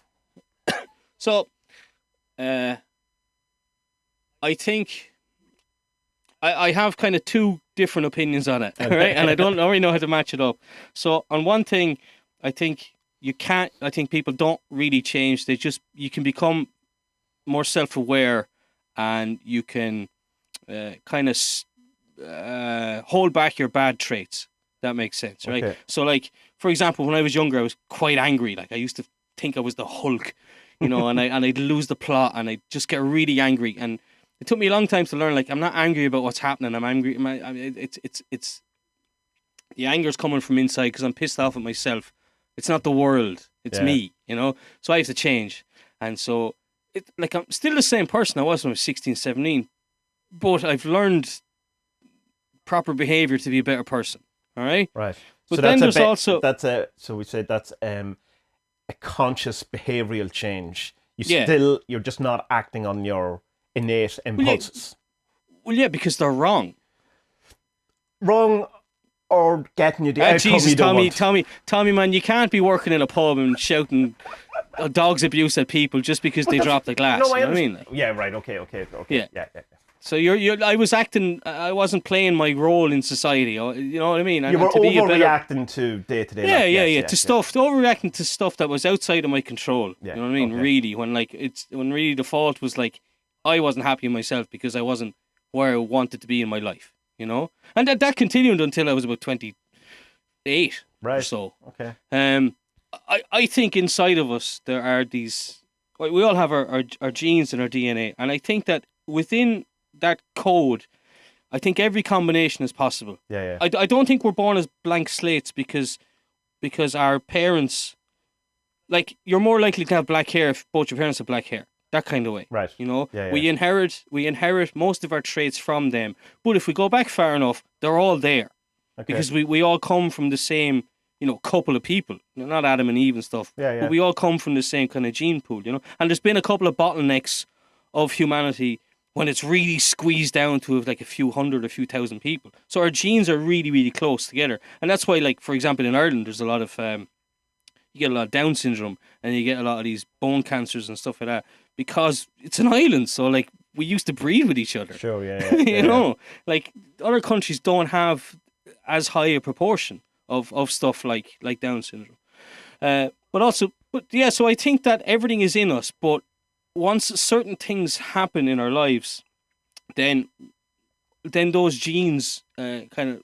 So, I think I have kind of two different opinions on it, right? And I don't really know how to match it up. So, on one thing, I think I think people don't really change. You can become more self-aware, and you can kind of hold back your bad traits. That makes sense, right? Okay. So, for example, when I was younger, I was quite angry. I used to think I was the Hulk, and I'd lose the plot, and I'd just get really angry. And it took me a long time to learn, I'm not angry about what's happening. I'm angry. It's the anger's coming from inside, because I'm pissed off at myself. It's not the world. It's me, So I have to change. And so, I'm still the same person I was when I was 16, 17, but I've learned proper behaviour to be a better person. All right? Right. But so then there's also... So we say that's a conscious behavioural change. You're just not acting on your innate impulses. Well, yeah, because they're wrong. Wrong, or getting you the outcome Jesus, you don't want. Tommy, man, you can't be working in a pub and shouting dog's abuse at people just because they dropped the glass. No, I mean? Yeah, right. Okay. Yeah. So I was acting. I wasn't playing my role in society. You know what I mean? You were overreacting to day-to-day life. Yeah. Overreacting to stuff that was outside of my control. Yeah, you know what I mean? Okay. Really, when really the fault was I wasn't happy with myself because I wasn't where I wanted to be in my life. And that continued until I was about 28 or so. Okay. I think inside of us there are these. We all have our genes and our DNA, and I think that within that code, I think every combination is possible. Yeah. I don't think we're born as blank slates because our parents, you're more likely to have black hair if both your parents have black hair. That kind of way. Right. Yeah. We inherit most of our traits from them. But if we go back far enough, they're all there. Okay. Because we all come from the same, couple of people. Not Adam and Eve and stuff. Yeah. But we all come from the same kind of gene pool, And there's been a couple of bottlenecks of humanity when it's really squeezed down to like a few hundred, a few thousand people. So our genes are really, really close together. And that's why, like, for example, in Ireland, there's a lot of, you get a lot of Down syndrome and you get a lot of these bone cancers and stuff like that because it's an island. So, like, we used to breed with each other. Sure, yeah. You know, like, other countries don't have as high a proportion of stuff like Down syndrome. So I think that everything is in us, but once certain things happen in our lives, then those genes kind of,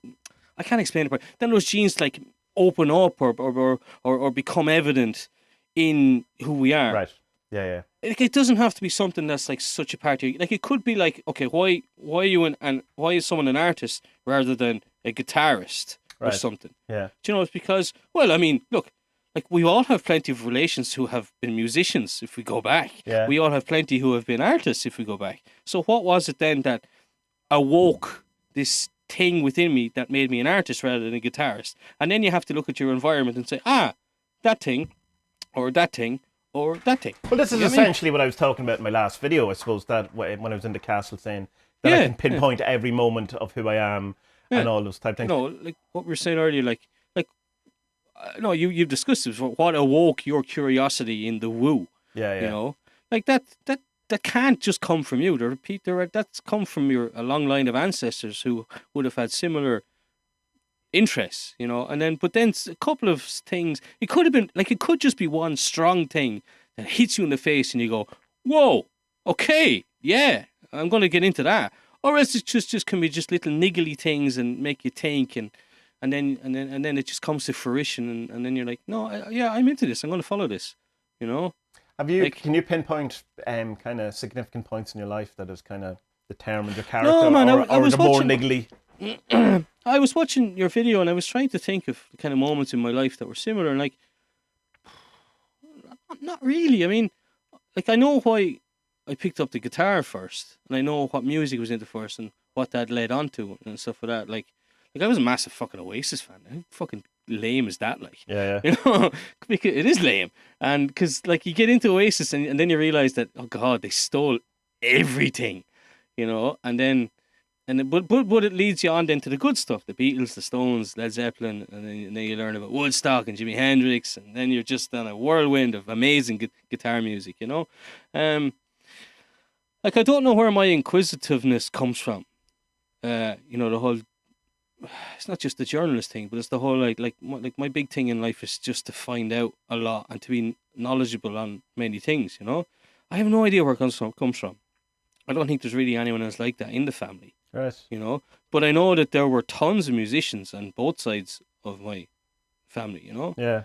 I can't explain it, but then those genes like open up or become evident in who we are. Right. Yeah. Like, it doesn't have to be something that's like such a part of you. Like, it could be like, okay, why are you and why is someone an artist rather than a guitarist or something? Yeah. Do you know, it's because, well, I mean, look, like, we all have plenty of relations who have been musicians if we go back. Yeah. We all have plenty who have been artists if we go back. So what was it then that awoke this thing within me that made me an artist rather than a guitarist? And then you have to look at your environment and say, that thing, or that thing, or that thing. Well, this is essentially what I was talking about in my last video, I suppose, that when I was in the castle saying that I can pinpoint every moment of who I am and all those type of things. No, like what we were saying earlier, no, you've discussed this. What awoke your curiosity in the woo? Yeah. You know, like that can't just come from you. That's come from a long line of ancestors who would have had similar interests. You know, but then a couple of things. It could have been like, it could just be one strong thing that hits you in the face, and you go, "Whoa, okay, yeah, I'm going to get into that." Or else it just can be just little niggly things and make you think and then it just comes to fruition, and then you're like, no, I'm into this. I'm going to follow this. You know. Can you pinpoint kind of significant points in your life that has kind of determined your character, no, man, or I was the more watching, niggly? I was watching your video and I was trying to think of the kind of moments in my life that were similar, and like, not really. I mean, like, I know why I picked up the guitar first, and I know what music was into first, and what that led on to, and stuff like that. Like I was a massive fucking Oasis fan. How fucking lame is that? Like, Yeah. You know, because it is lame, and because like you get into Oasis and then you realize that, oh god, they stole everything, you know, but it leads you on then to the good stuff: the Beatles, the Stones, Led Zeppelin, and then you learn about Woodstock and Jimi Hendrix, and then you're just on a whirlwind of amazing guitar music, you know. Like, I don't know where my inquisitiveness comes from. You know, the whole, it's not just the journalist thing, but it's the whole like my big thing in life is just to find out a lot and to be knowledgeable on many things. You know, I have no idea where it comes from. I don't think there's really anyone else like that in the family. Right. You know, but I know that there were tons of musicians on both sides of my family. You know. Yeah.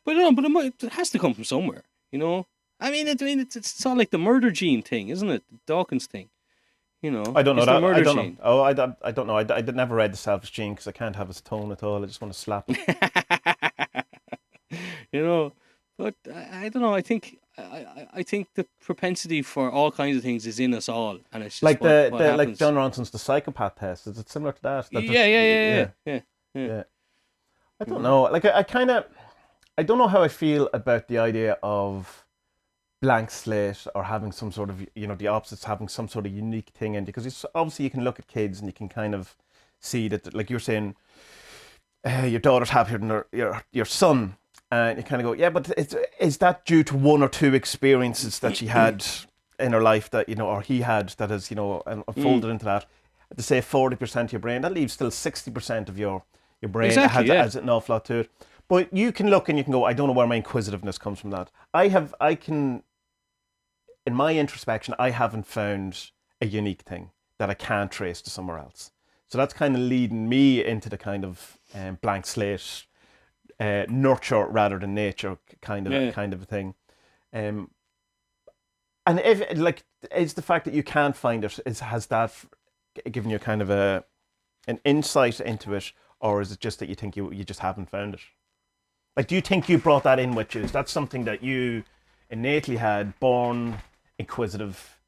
But it has to come from somewhere. You know. I mean, it's all like the murder gene thing, isn't it? The Dawkins thing. You know, I don't know that. I don't gene. know. Oh, I don't know. I never read the Selfish Gene because I can't have his tone at all. I just want to slap him. You know, but I don't know. I think the propensity for all kinds of things is in us all, and it's just like what happens. like John Ronson's The Psychopath Test. Is it similar to that? Yeah. I don't know. Like I don't know how I feel about the idea of blank slate or having some sort of, you know, the opposites having some sort of unique thing in, because it's obviously you can look at kids and you can kind of see that, like you're saying, your daughter's happier than your son, and you kind of go, yeah, but is that due to one or two experiences that she had in her life that, you know, or he had, that has, you know, unfolded into that? To say 40% of your brain, that leaves still 60% of your brain exactly, has an awful lot to it. But you can look and you can go, I don't know where my inquisitiveness comes from that. In my introspection, I haven't found a unique thing that I can't trace to somewhere else. So that's kind of leading me into the kind of blank slate, nurture rather than nature kind of a thing. And if, like, is the fact that you can't find it, has that given you kind of an insight into it, or is it just that you think you just haven't found it? Like, do you think you brought that in with you? Is that something that you innately had, born inquisitive?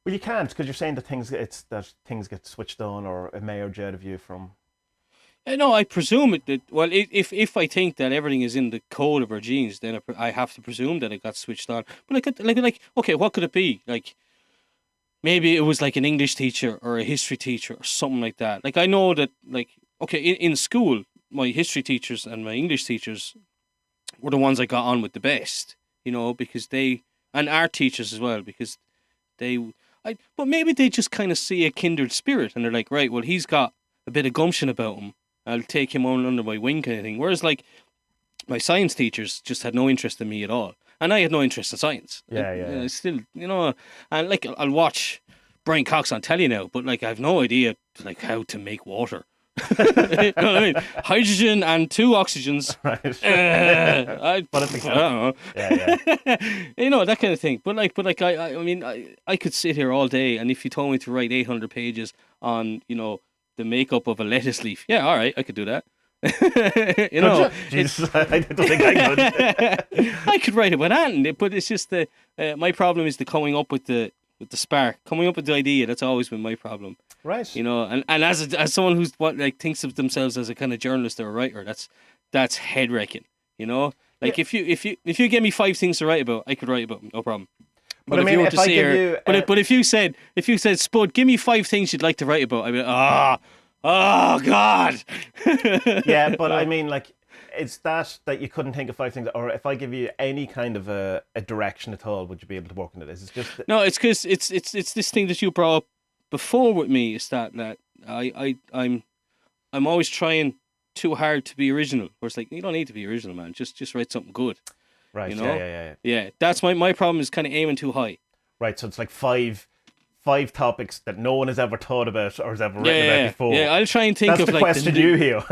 Well, you can't, because you're saying that things get switched on or emerge out of you from. No, I presume it. Well, if I think that everything is in the code of our genes, then I have to presume that it got switched on. But like, okay, what could it be? Like, maybe it was like an English teacher or a history teacher or something like that. Like I know that, like, okay, in school, my history teachers and my English teachers were the ones I got on with the best, because and art teachers as well, because but maybe they just kind of see a kindred spirit and they're like, right, well, he's got a bit of gumption about him. I'll take him on under my wing kind of thing. Whereas like my science teachers just had no interest in me at all. And I had no interest in science. Yeah. Still, and like I'll watch Brian Cox on telly now, but like I have no idea like how to make water. You know what I mean? Hydrogen and 2 oxygens. Right. I don't know. Yeah. That kind of thing. But I mean, I could sit here all day, and if you told me to write 800 pages on, the makeup of a lettuce leaf, yeah, all right, I could do that. Jesus, I don't think I could. I could write it with hand, but it's just my problem is the coming up with the spark, coming up with the idea. That's always been my problem. Right. And as someone who's thinks of themselves as a kind of journalist or a writer, that's head wrecking. Like if you give me 5 things to write about, I could write about them, no problem. But I mean, if I give you, but if you said Spud, give me 5 things you'd like to write about, I'd be like, oh God. Yeah, but I mean, like, it's that you couldn't think of 5 things, or if I give you any kind of a direction at all, would you be able to work into this? It's just no, it's because it's this thing that you brought up before with me, is that I'm always trying too hard to be original. Where it's like, you don't need to be original, man. Just write something good. right. Yeah. That's my problem, is kind of aiming too high. Right. So it's like five topics that no one has ever thought about or has ever written about before. Yeah, I'll try and think That's of the like question you hear.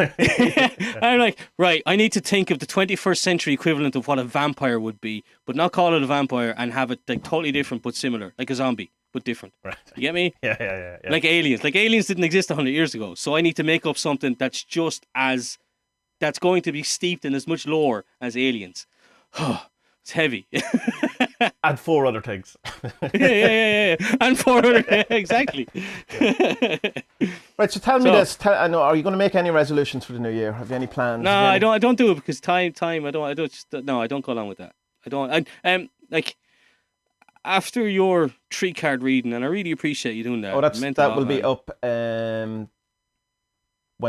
I'm like, right, I need to think of the 21st century equivalent of what a vampire would be, but not call it a vampire and have it like totally different but similar, like a zombie but different. Right. You get me? Yeah. Like aliens. Like aliens didn't exist 100 years ago, so I need to make up something that's going to be steeped in as much lore as aliens. It's heavy. And 4 other things. yeah. And 4 other, exactly. Right, so tell me this. I know, are you going to make any resolutions for the new year? Have you any plans? No, I don't do it because time. I don't go along with that. I don't. Like after your 3-card reading, and I really appreciate you doing that. Oh, that will be up. When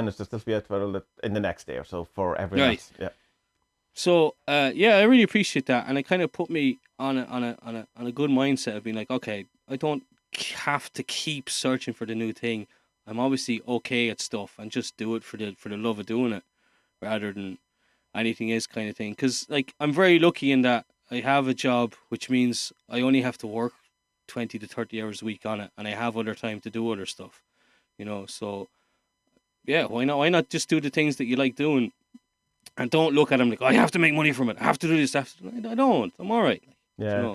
is this? This will be out in the next day or so for everyone else. Yeah. So, I really appreciate that, and it kind of put me on a good mindset of being like, okay, I don't have to keep searching for the new thing. I'm obviously okay at stuff, and just do it for the love of doing it, rather than anything else kind of thing. Because like I'm very lucky in that I have a job, which means I only have to work 20 to 30 hours a week on it, and I have other time to do other stuff. So yeah, why not? Why not just do the things that you like doing? And don't look at them like, I have to make money from it. I have to do this. I don't. I'm all right. Yeah.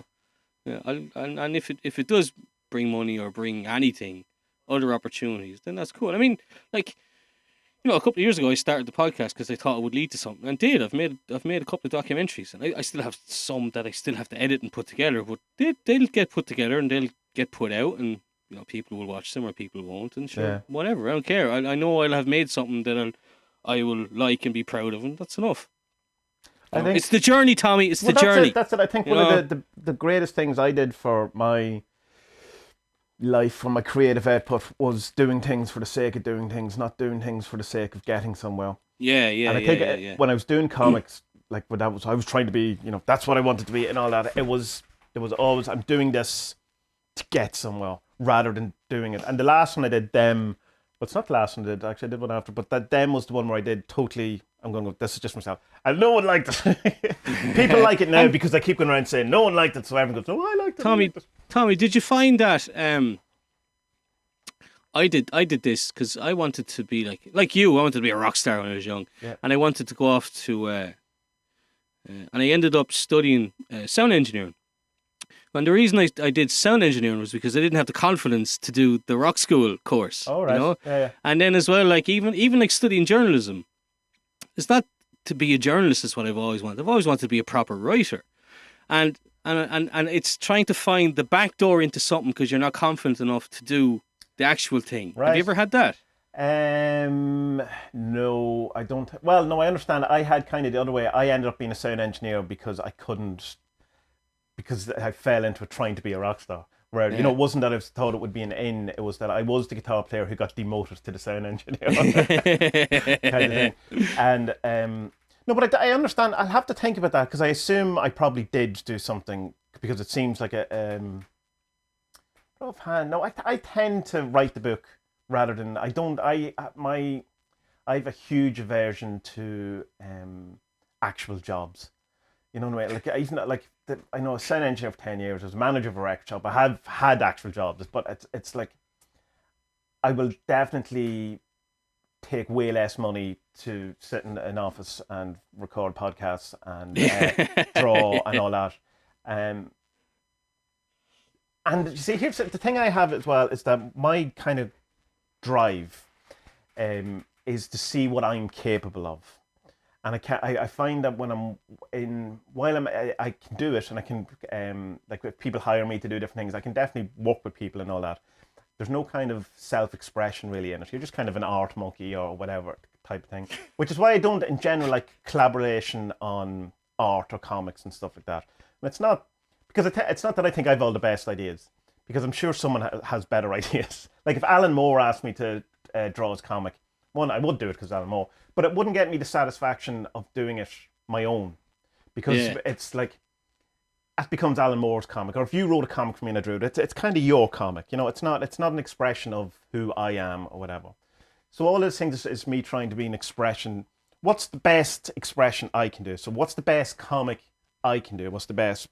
Yeah. And if it does bring money or bring anything, other opportunities, then that's cool. I mean, like, a couple of years ago, I started the podcast because I thought it would lead to something, and did. I've made a couple of documentaries, and I still have some that I still have to edit and put together. But they'll get put together and they'll get put out, and people will watch them or people won't, and sure, whatever. I don't care. I know I'll have made something that I will like and be proud of, and that's enough. I think it's the journey, Tommy. It's the journey. That's it. I think one of the greatest things I did for my life, for my creative output, was doing things for the sake of doing things, not doing things for the sake of getting somewhere. Yeah. And I think when I was doing comics, like I was trying to be, that's what I wanted to be and all that. There was always, I'm doing this to get somewhere rather than doing it. And the last one I did, Them. Well, it's not the last one I did. Actually, I did one after, but that Them was the one where I did totally. I'm going to go, this is just myself. And no one liked it. People like it now because I keep going around saying no one liked it, so everyone goes, oh, I liked it. Tommy, did you find that I did this because I wanted to be like you. I wanted to be a rock star when I was young, and I wanted to go off to, and I ended up studying sound engineering. And the reason I did sound engineering was because I didn't have the confidence to do the rock school course. Oh, right. Yeah. And then as well, like even like studying journalism, it's not to be a journalist is what I've always wanted. I've always wanted to be a proper writer, and it's trying to find the back door into something because you're not confident enough to do the actual thing. Right. Have you ever had that? No, I don't. Well, no, I understand. I had kind of the other way. I ended up being a sound engineer because I fell into it trying to be a rock star. Where, you know, it wasn't that I thought it would be an in, it was that I was the guitar player who got demoted to the sound engineer kind of thing. And no, but I understand. I'll have to think about that because I assume I probably did do something because it seems like a offhand. No, I tend to write the book rather than I don't. I have a huge aversion to actual jobs. You know what I mean? Like even like I know a sound engineer for 10 years. I was a manager of a record shop. I have had actual jobs, but it's like I will definitely take way less money to sit in an office and record podcasts and draw and all that. And you see, here's the thing I have as well is that my kind of drive is to see what I'm capable of. And I find that when I can do it and I can, like if people hire me to do different things, I can definitely work with people and all that. There's no kind of self-expression really in it. You're just kind of an art monkey or whatever type of thing. Which is why I don't, in general, like collaboration on art or comics and stuff like that. And it's not, because it's not that I think I have all the best ideas, because I'm sure someone has better ideas. Like if Alan Moore asked me to draw his comic, one, I would do it because Alan Moore, but it wouldn't get me the satisfaction of doing it my own, because it's like that becomes Alan Moore's comic. Or if you wrote a comic for me and I drew it, it's kind of your comic. You know, it's not an expression of who I am or whatever. So all those things is me trying to be an expression. What's the best expression I can do? So what's the best comic I can do? What's the best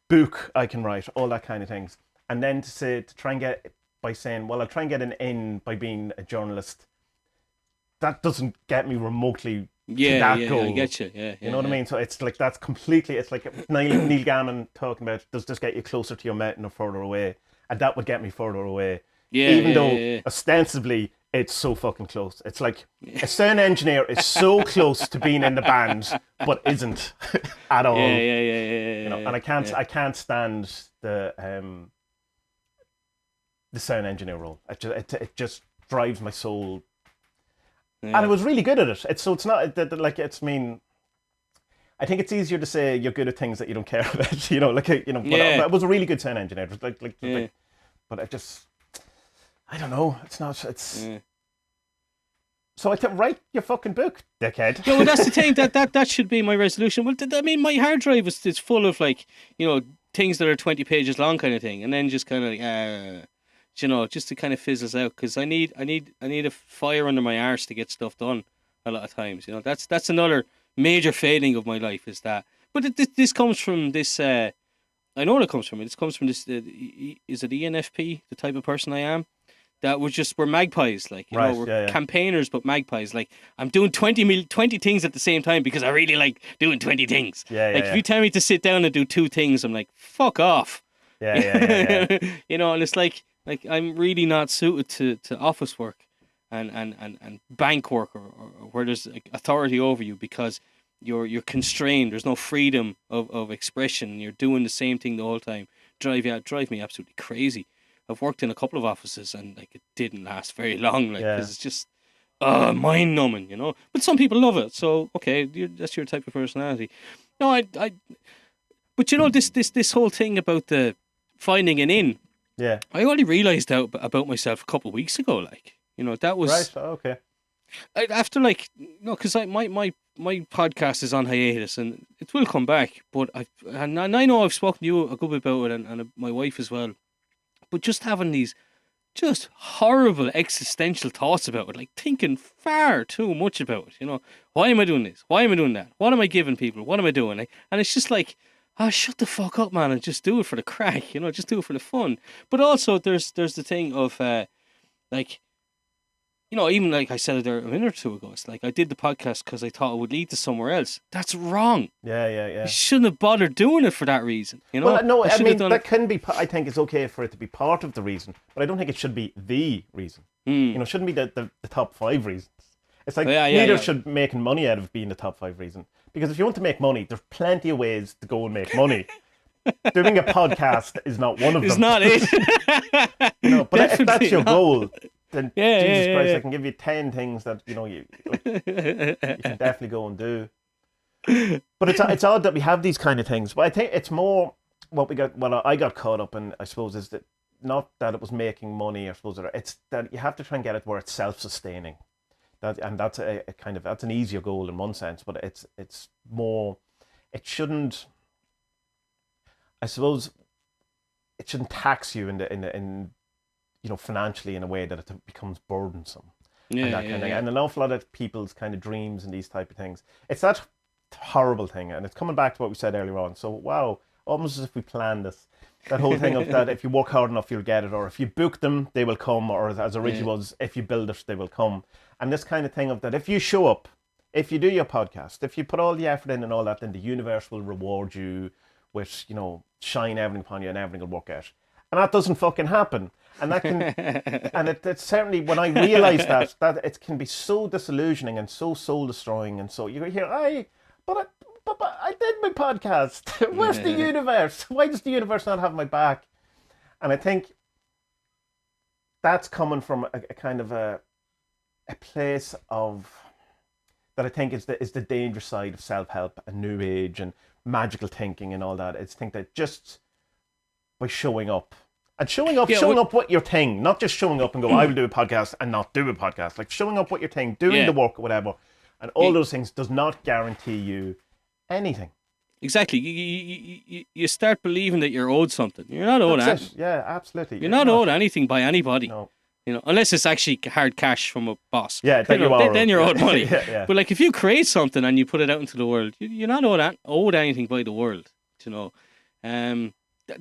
book I can write? All that kind of things. And then to try and get by saying, well, I'll try and get an in by being a journalist. That doesn't get me remotely to that goal. I get you. You know what I mean? So it's like that's completely. It's like Neil Gaiman talking about, does this get you closer to your mountain or further away? And that would get me further away. Even though ostensibly it's so fucking close. It's like a sound engineer is so close to being in the band, but isn't at all. You know, and I can't stand the sound engineer role. It just drives my soul. And I was really good at it. It's not like it's mean. I think it's easier to say you're good at things that you don't care about. You know, like you know. But I was a really good sound engineer. It was like, but I don't know. It's not. It's. So I think write your fucking book, dickhead. Yeah, well, that's the thing. That should be my resolution. Well, I mean, my hard drive is full of like, you know, things that are 20 pages long, kind of thing, and then just kind of like, you know, just to kind of fizzles out, because I need a fire under my arse to get stuff done a lot of times. You know, that's another major failing of my life is that. But this comes from this. I know where it comes from. It comes from this. Is it ENFP? The type of person I am. That we're magpies, like you know, we're campaigners, but magpies. Like I'm doing 20 things at the same time because I really like doing 20 things. If you tell me to sit down and do 2 things, I'm like, fuck off. You know, and it's like I'm really not suited to office work and bank work or where there's authority over you, because you're constrained. There's no freedom of expression. You're doing the same thing the whole time. Drive me absolutely crazy. I've worked in a couple of offices and like it didn't last very long, like because it's just mind numbing, you know. But some people love it, so okay, that's your type of personality. No, but you know this whole thing about the finding an in. Yeah, I only realised out about myself a couple of weeks ago. Like, you know, that was right. Okay. After like because my podcast is on hiatus and it will come back, but I know I've spoken to you a good bit about it and my wife as well. But just having these just horrible existential thoughts about it, like thinking far too much about it, you know. Why am I doing this? Why am I doing that? What am I giving people? What am I doing? And it's just like, shut the fuck up, man, and just do it for the crack, you know, just do it for the fun. But also there's the thing of like, you know, even like I said it there a minute or two ago, it's like I did the podcast because I thought it would lead to somewhere else. That's wrong. Yeah. You shouldn't have bothered doing it for that reason. You know? Well, no, I mean, that can be, I think it's okay for it to be part of the reason, but I don't think it should be the reason. You know, it shouldn't be the top 5 reasons. It's like neither should making money out of being the top 5 reason. Because if you want to make money, there's plenty of ways to go and make money. Doing a podcast is not one of them. It's not it. You know, but if that's your goal, then Jesus Christ, I can give you 10 things that you know you can definitely go and do. But it's odd that we have these kind of things. But I think it's more what I got caught up in, I suppose, is that not that it was making money, I suppose, it's that you have to try and get it where it's self-sustaining. That's a kind of, that's an easier goal in one sense, but it's more, it shouldn't, I suppose, it shouldn't tax you in financially in a way that it becomes burdensome. And that kind of thing. And an awful lot of people's kind of dreams and these type of things. It's that horrible thing, and it's coming back to what we said earlier on. So wow, almost as if we planned this. That whole thing of that if you work hard enough, you'll get it, or if you book them, they will come, or as originally was, if you build it, they will come. And this kind of thing of that, if you show up, if you do your podcast, if you put all the effort in and all that, then the universe will reward you with, shine everything upon you and everything will work out. And that doesn't fucking happen. And that can, and it's certainly, when I realised that it can be so disillusioning and so soul destroying, and so you hear, but I did my podcast. Where's the universe? Why does the universe not have my back? And I think that's coming from a kind of a place of, that I think is the dangerous side of self-help and new age and magical thinking and all that. It's think that just by showing up up with your thing, not just showing up and go, I will do a podcast and not do a podcast. Like showing up with your thing, doing the work or whatever, and all those things does not guarantee you anything. Exactly. You start believing that you're owed something. You're not owed anything. Yeah, absolutely. You're not owed anything by anybody. No. Unless it's actually hard cash from a boss. Yeah, then you're owed money. Yeah. But like if you create something and you put it out into the world, you're not owed anything by the world.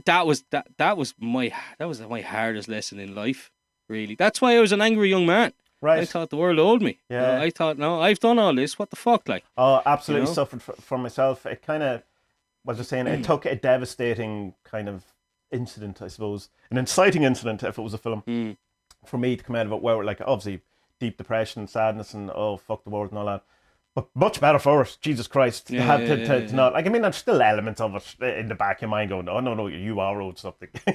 That was my hardest lesson in life. Really, that's why I was an angry young man. Right. I thought the world owed me. Yeah. I thought, no, I've done all this. What the fuck, like? Oh, absolutely suffered for myself. It kind of, was I saying, it took a devastating kind of incident, I suppose, an inciting incident, if it was a film, for me to come out of it, where like obviously deep depression, sadness, and oh fuck the world and all that. But much better for us, Jesus Christ, to not, like, I mean, there's still elements of it in the back of your mind going, oh no, you are owed something. But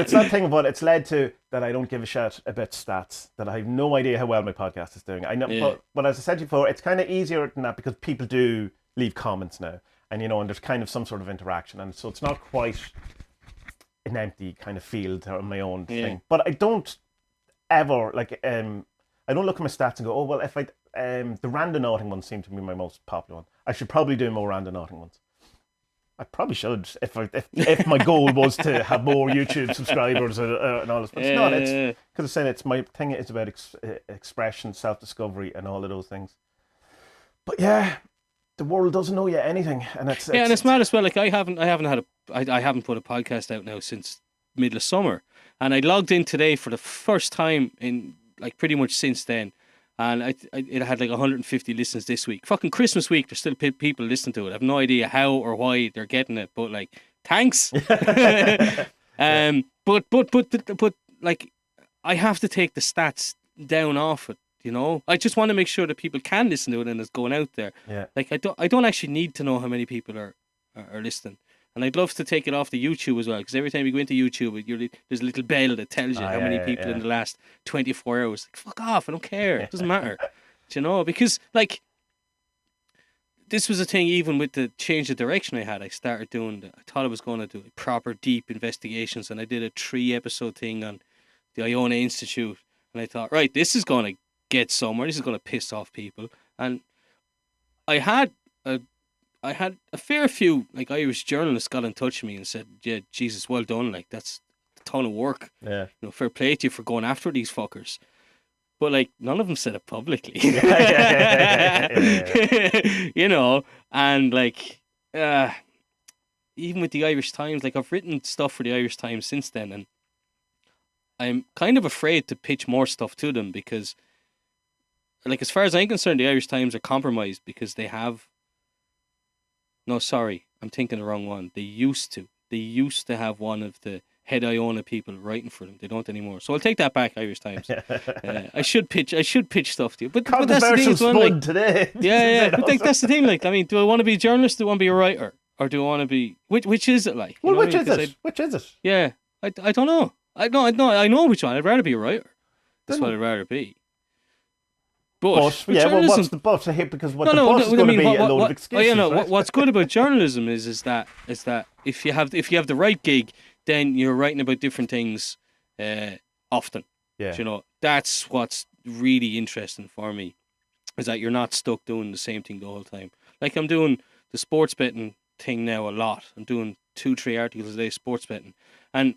it's that thing about, it's led to that I don't give a shit about stats, that I have no idea how well my podcast is doing. I know, but as I said before, it's kind of easier than that because people do leave comments now, and and there's kind of some sort of interaction, and so it's not quite an empty kind of field on my own thing. But I don't ever, like, I don't look at my stats and go, oh well, if I the randonauting ones seem to be my most popular one. I should probably do more randonauting ones. I probably should if my goal was to have more YouTube subscribers and all this. But it's not. It's because I said it's my thing. It's about expression, self-discovery, and all of those things. But yeah, the world doesn't know yet anything, and it's and it's mad as well. Like I haven't put a podcast out now since middle of summer, and I logged in today for the first time in like pretty much since then. And it had like 150 listens this week. Fucking Christmas week, there's still people listening to it. I have no idea how or why they're getting it, but like, thanks. But like, I have to take the stats down off it. I just want to make sure that people can listen to it and it's going out there. Yeah. Like I don't actually need to know how many people are listening. And I'd love to take it off the YouTube as well, because every time you go into YouTube, there's a little bell that tells you how many people in the last 24 hours. Like, fuck off, I don't care. It doesn't matter. Because, like, this was a thing even with the change of direction I had. I started doing, I thought I was going to do proper deep investigations, and I did a 3-episode thing on the Iona Institute. And I thought, right, this is going to get somewhere. This is going to piss off people. And I had a fair few like Irish journalists got in touch with me and said, "Yeah, Jesus, well done. Like that's a ton of work. Yeah, fair play to you for going after these fuckers." But like none of them said it publicly. And like even with the Irish Times, like I've written stuff for the Irish Times since then, and I'm kind of afraid to pitch more stuff to them because, like, as far as I'm concerned, the Irish Times are compromised because they have. No, sorry, I'm thinking the wrong one. They used to have one of the head Iona people writing for them. They don't anymore. So I'll take that back, Irish Times. I should pitch stuff to you. But that's the thing. Spud like, today. Yeah. But that's the thing. Like, I mean, do I want to be a journalist? Do I want to be a writer? Or do I want to be which is it like? Well, which is it? Which is it? Yeah, I don't know. I know which one. I'd rather be a writer. That's what I'd rather be. But yeah, well, what's the but? Because what the but is going to be a load of excuses. Right? What's good about journalism is that if you have the right gig, then you're writing about different things often. Yeah. You know, that's what's really interesting for me, is that you're not stuck doing the same thing the whole time. Like, I'm doing the sports betting thing now a lot. I'm doing 2-3 articles a day sports betting, and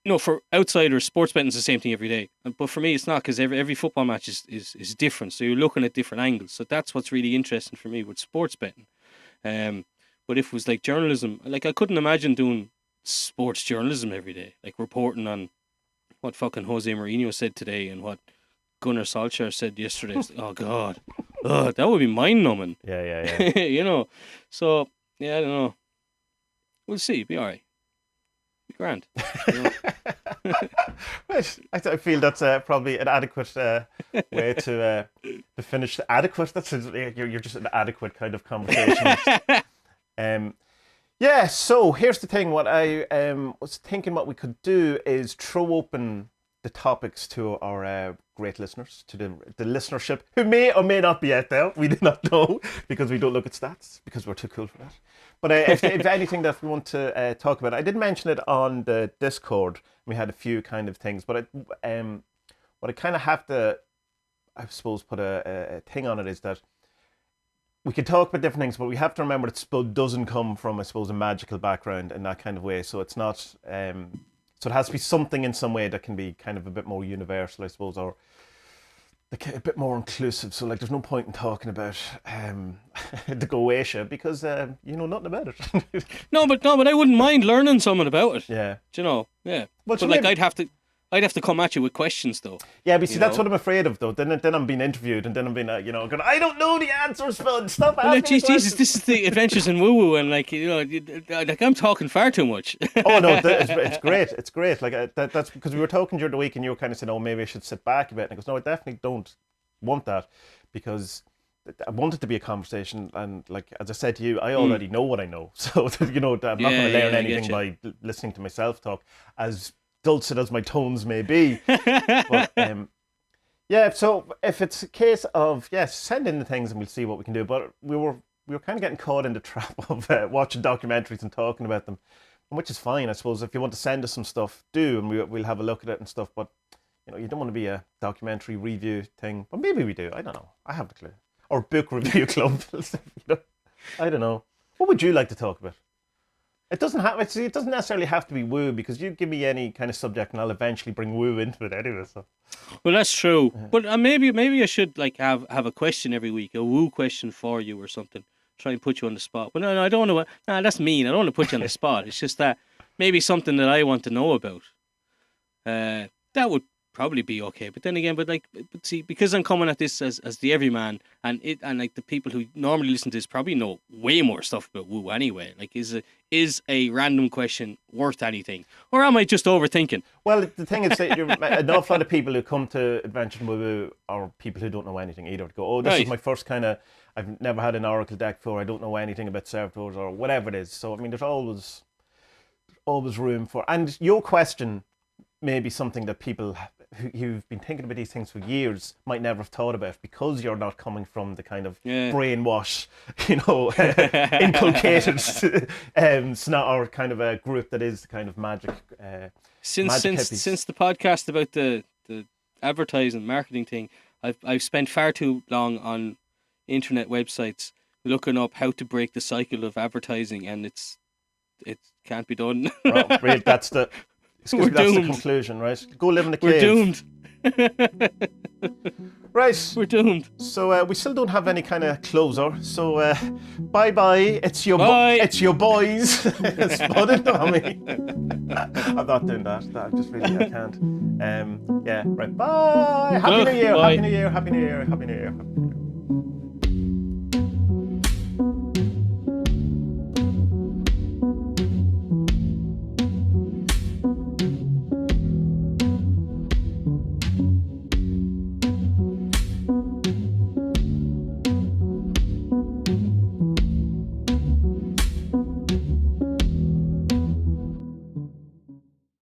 you know, for outsiders, sports betting is the same thing every day. But for me, it's not, because every football match is different. So you're looking at different angles. So that's what's really interesting for me with sports betting. But if it was like journalism, like, I couldn't imagine doing sports journalism every day, like reporting on what fucking Jose Mourinho said today and what Gunnar Solskjaer said yesterday. Oh God, that would be mind numbing. Yeah. You know, so yeah, I don't know. We'll see. Be all right. Be grand. You know? Right. I feel that's probably an adequate way to finish. Adequate. You're just an adequate kind of conversation. Yeah. So here's the thing. What I was thinking, what we could do is throw open the topics to our great listeners, to the listenership, who may or may not be out there. We do not know, because we don't look at stats, because we're too cool for that. But if anything that we want to talk about, I did mention it on the Discord. We had a few kind of things, but what I kind of have to, I suppose, put a thing on it, is that we can talk about different things, but we have to remember that Spud doesn't come from, I suppose, a magical background in that kind of way. So it's not, so it has to be something in some way that can be kind of a bit more universal, I suppose, or a bit more inclusive. So, like, there's no point in talking about the Goetia, because you know nothing about it. No, but I wouldn't mind learning something about it. Yeah. Do you know? Yeah. Well, but like, I'd have to come at you with questions, though. Yeah, but see, that's what I'm afraid of, though. Then I'm being interviewed, and then I'm being, going, I don't know the answers, Spud. Stop asking me Jesus, this is the Adventures in Woo Woo, and like, you know, like, I'm talking far too much. Oh no, it's great. It's great. Like, that's because we were talking during the week, and you were kind of saying, oh, maybe I should sit back a bit. And I goes, no, I definitely don't want that, because I want it to be a conversation. And like, as I said to you, I already know what I know, so you know, I'm not going to learn anything by listening to myself talk, as dulcet as my tones may be. But yeah, so if it's a case of, yes, send in the things and we'll see what we can do. But we were kind of getting caught in the trap of watching documentaries and talking about them, which is fine, I suppose. If you want to send us some stuff, do, and we'll have a look at it and stuff. But you know, you don't want to be a documentary review thing. But maybe we do. I don't know. I have the clue. Or book review club. I don't know. What would you like to talk about? It doesn't necessarily have to be woo, because you give me any kind of subject and I'll eventually bring woo into it anyway. So. Well, that's true. Yeah. But maybe I should like have a question every week, a woo question for you or something. Try and put you on the spot. But no, I don't want to. Nah, that's mean. I don't want to put you on the spot. It's just that maybe something that I want to know about. That would probably be okay. But then again, but see, because I'm coming at this as the everyman, and like the people who normally listen to this probably know way more stuff about woo anyway. Like, is a random question worth anything, or am I just overthinking? Well, the thing is that an awful lot of people who come to Adventure Woo Woo are people who don't know anything either. To go, oh, this is my first kind of. I've never had an Oracle deck before. I don't know anything about servers or whatever it is. So I mean, there's always room for. And your question may be something that people who've been thinking about these things for years might never have thought about, because you're not coming from the kind of brainwash, inculcated or kind of a group that is the kind of magic. Since the podcast about the advertising marketing thing, I've spent far too long on internet websites looking up how to break the cycle of advertising, and it can't be done. Right, that's the conclusion, right? Go live in the cave. We're doomed. Right. We're doomed. So we still don't have any kind of closer. So bye. It's your boys. Spud and Tommy. I'm not doing that. I can't. Yeah. Right. Bye. Happy New Year. Happy New Year. Happy New Year. Happy New Year.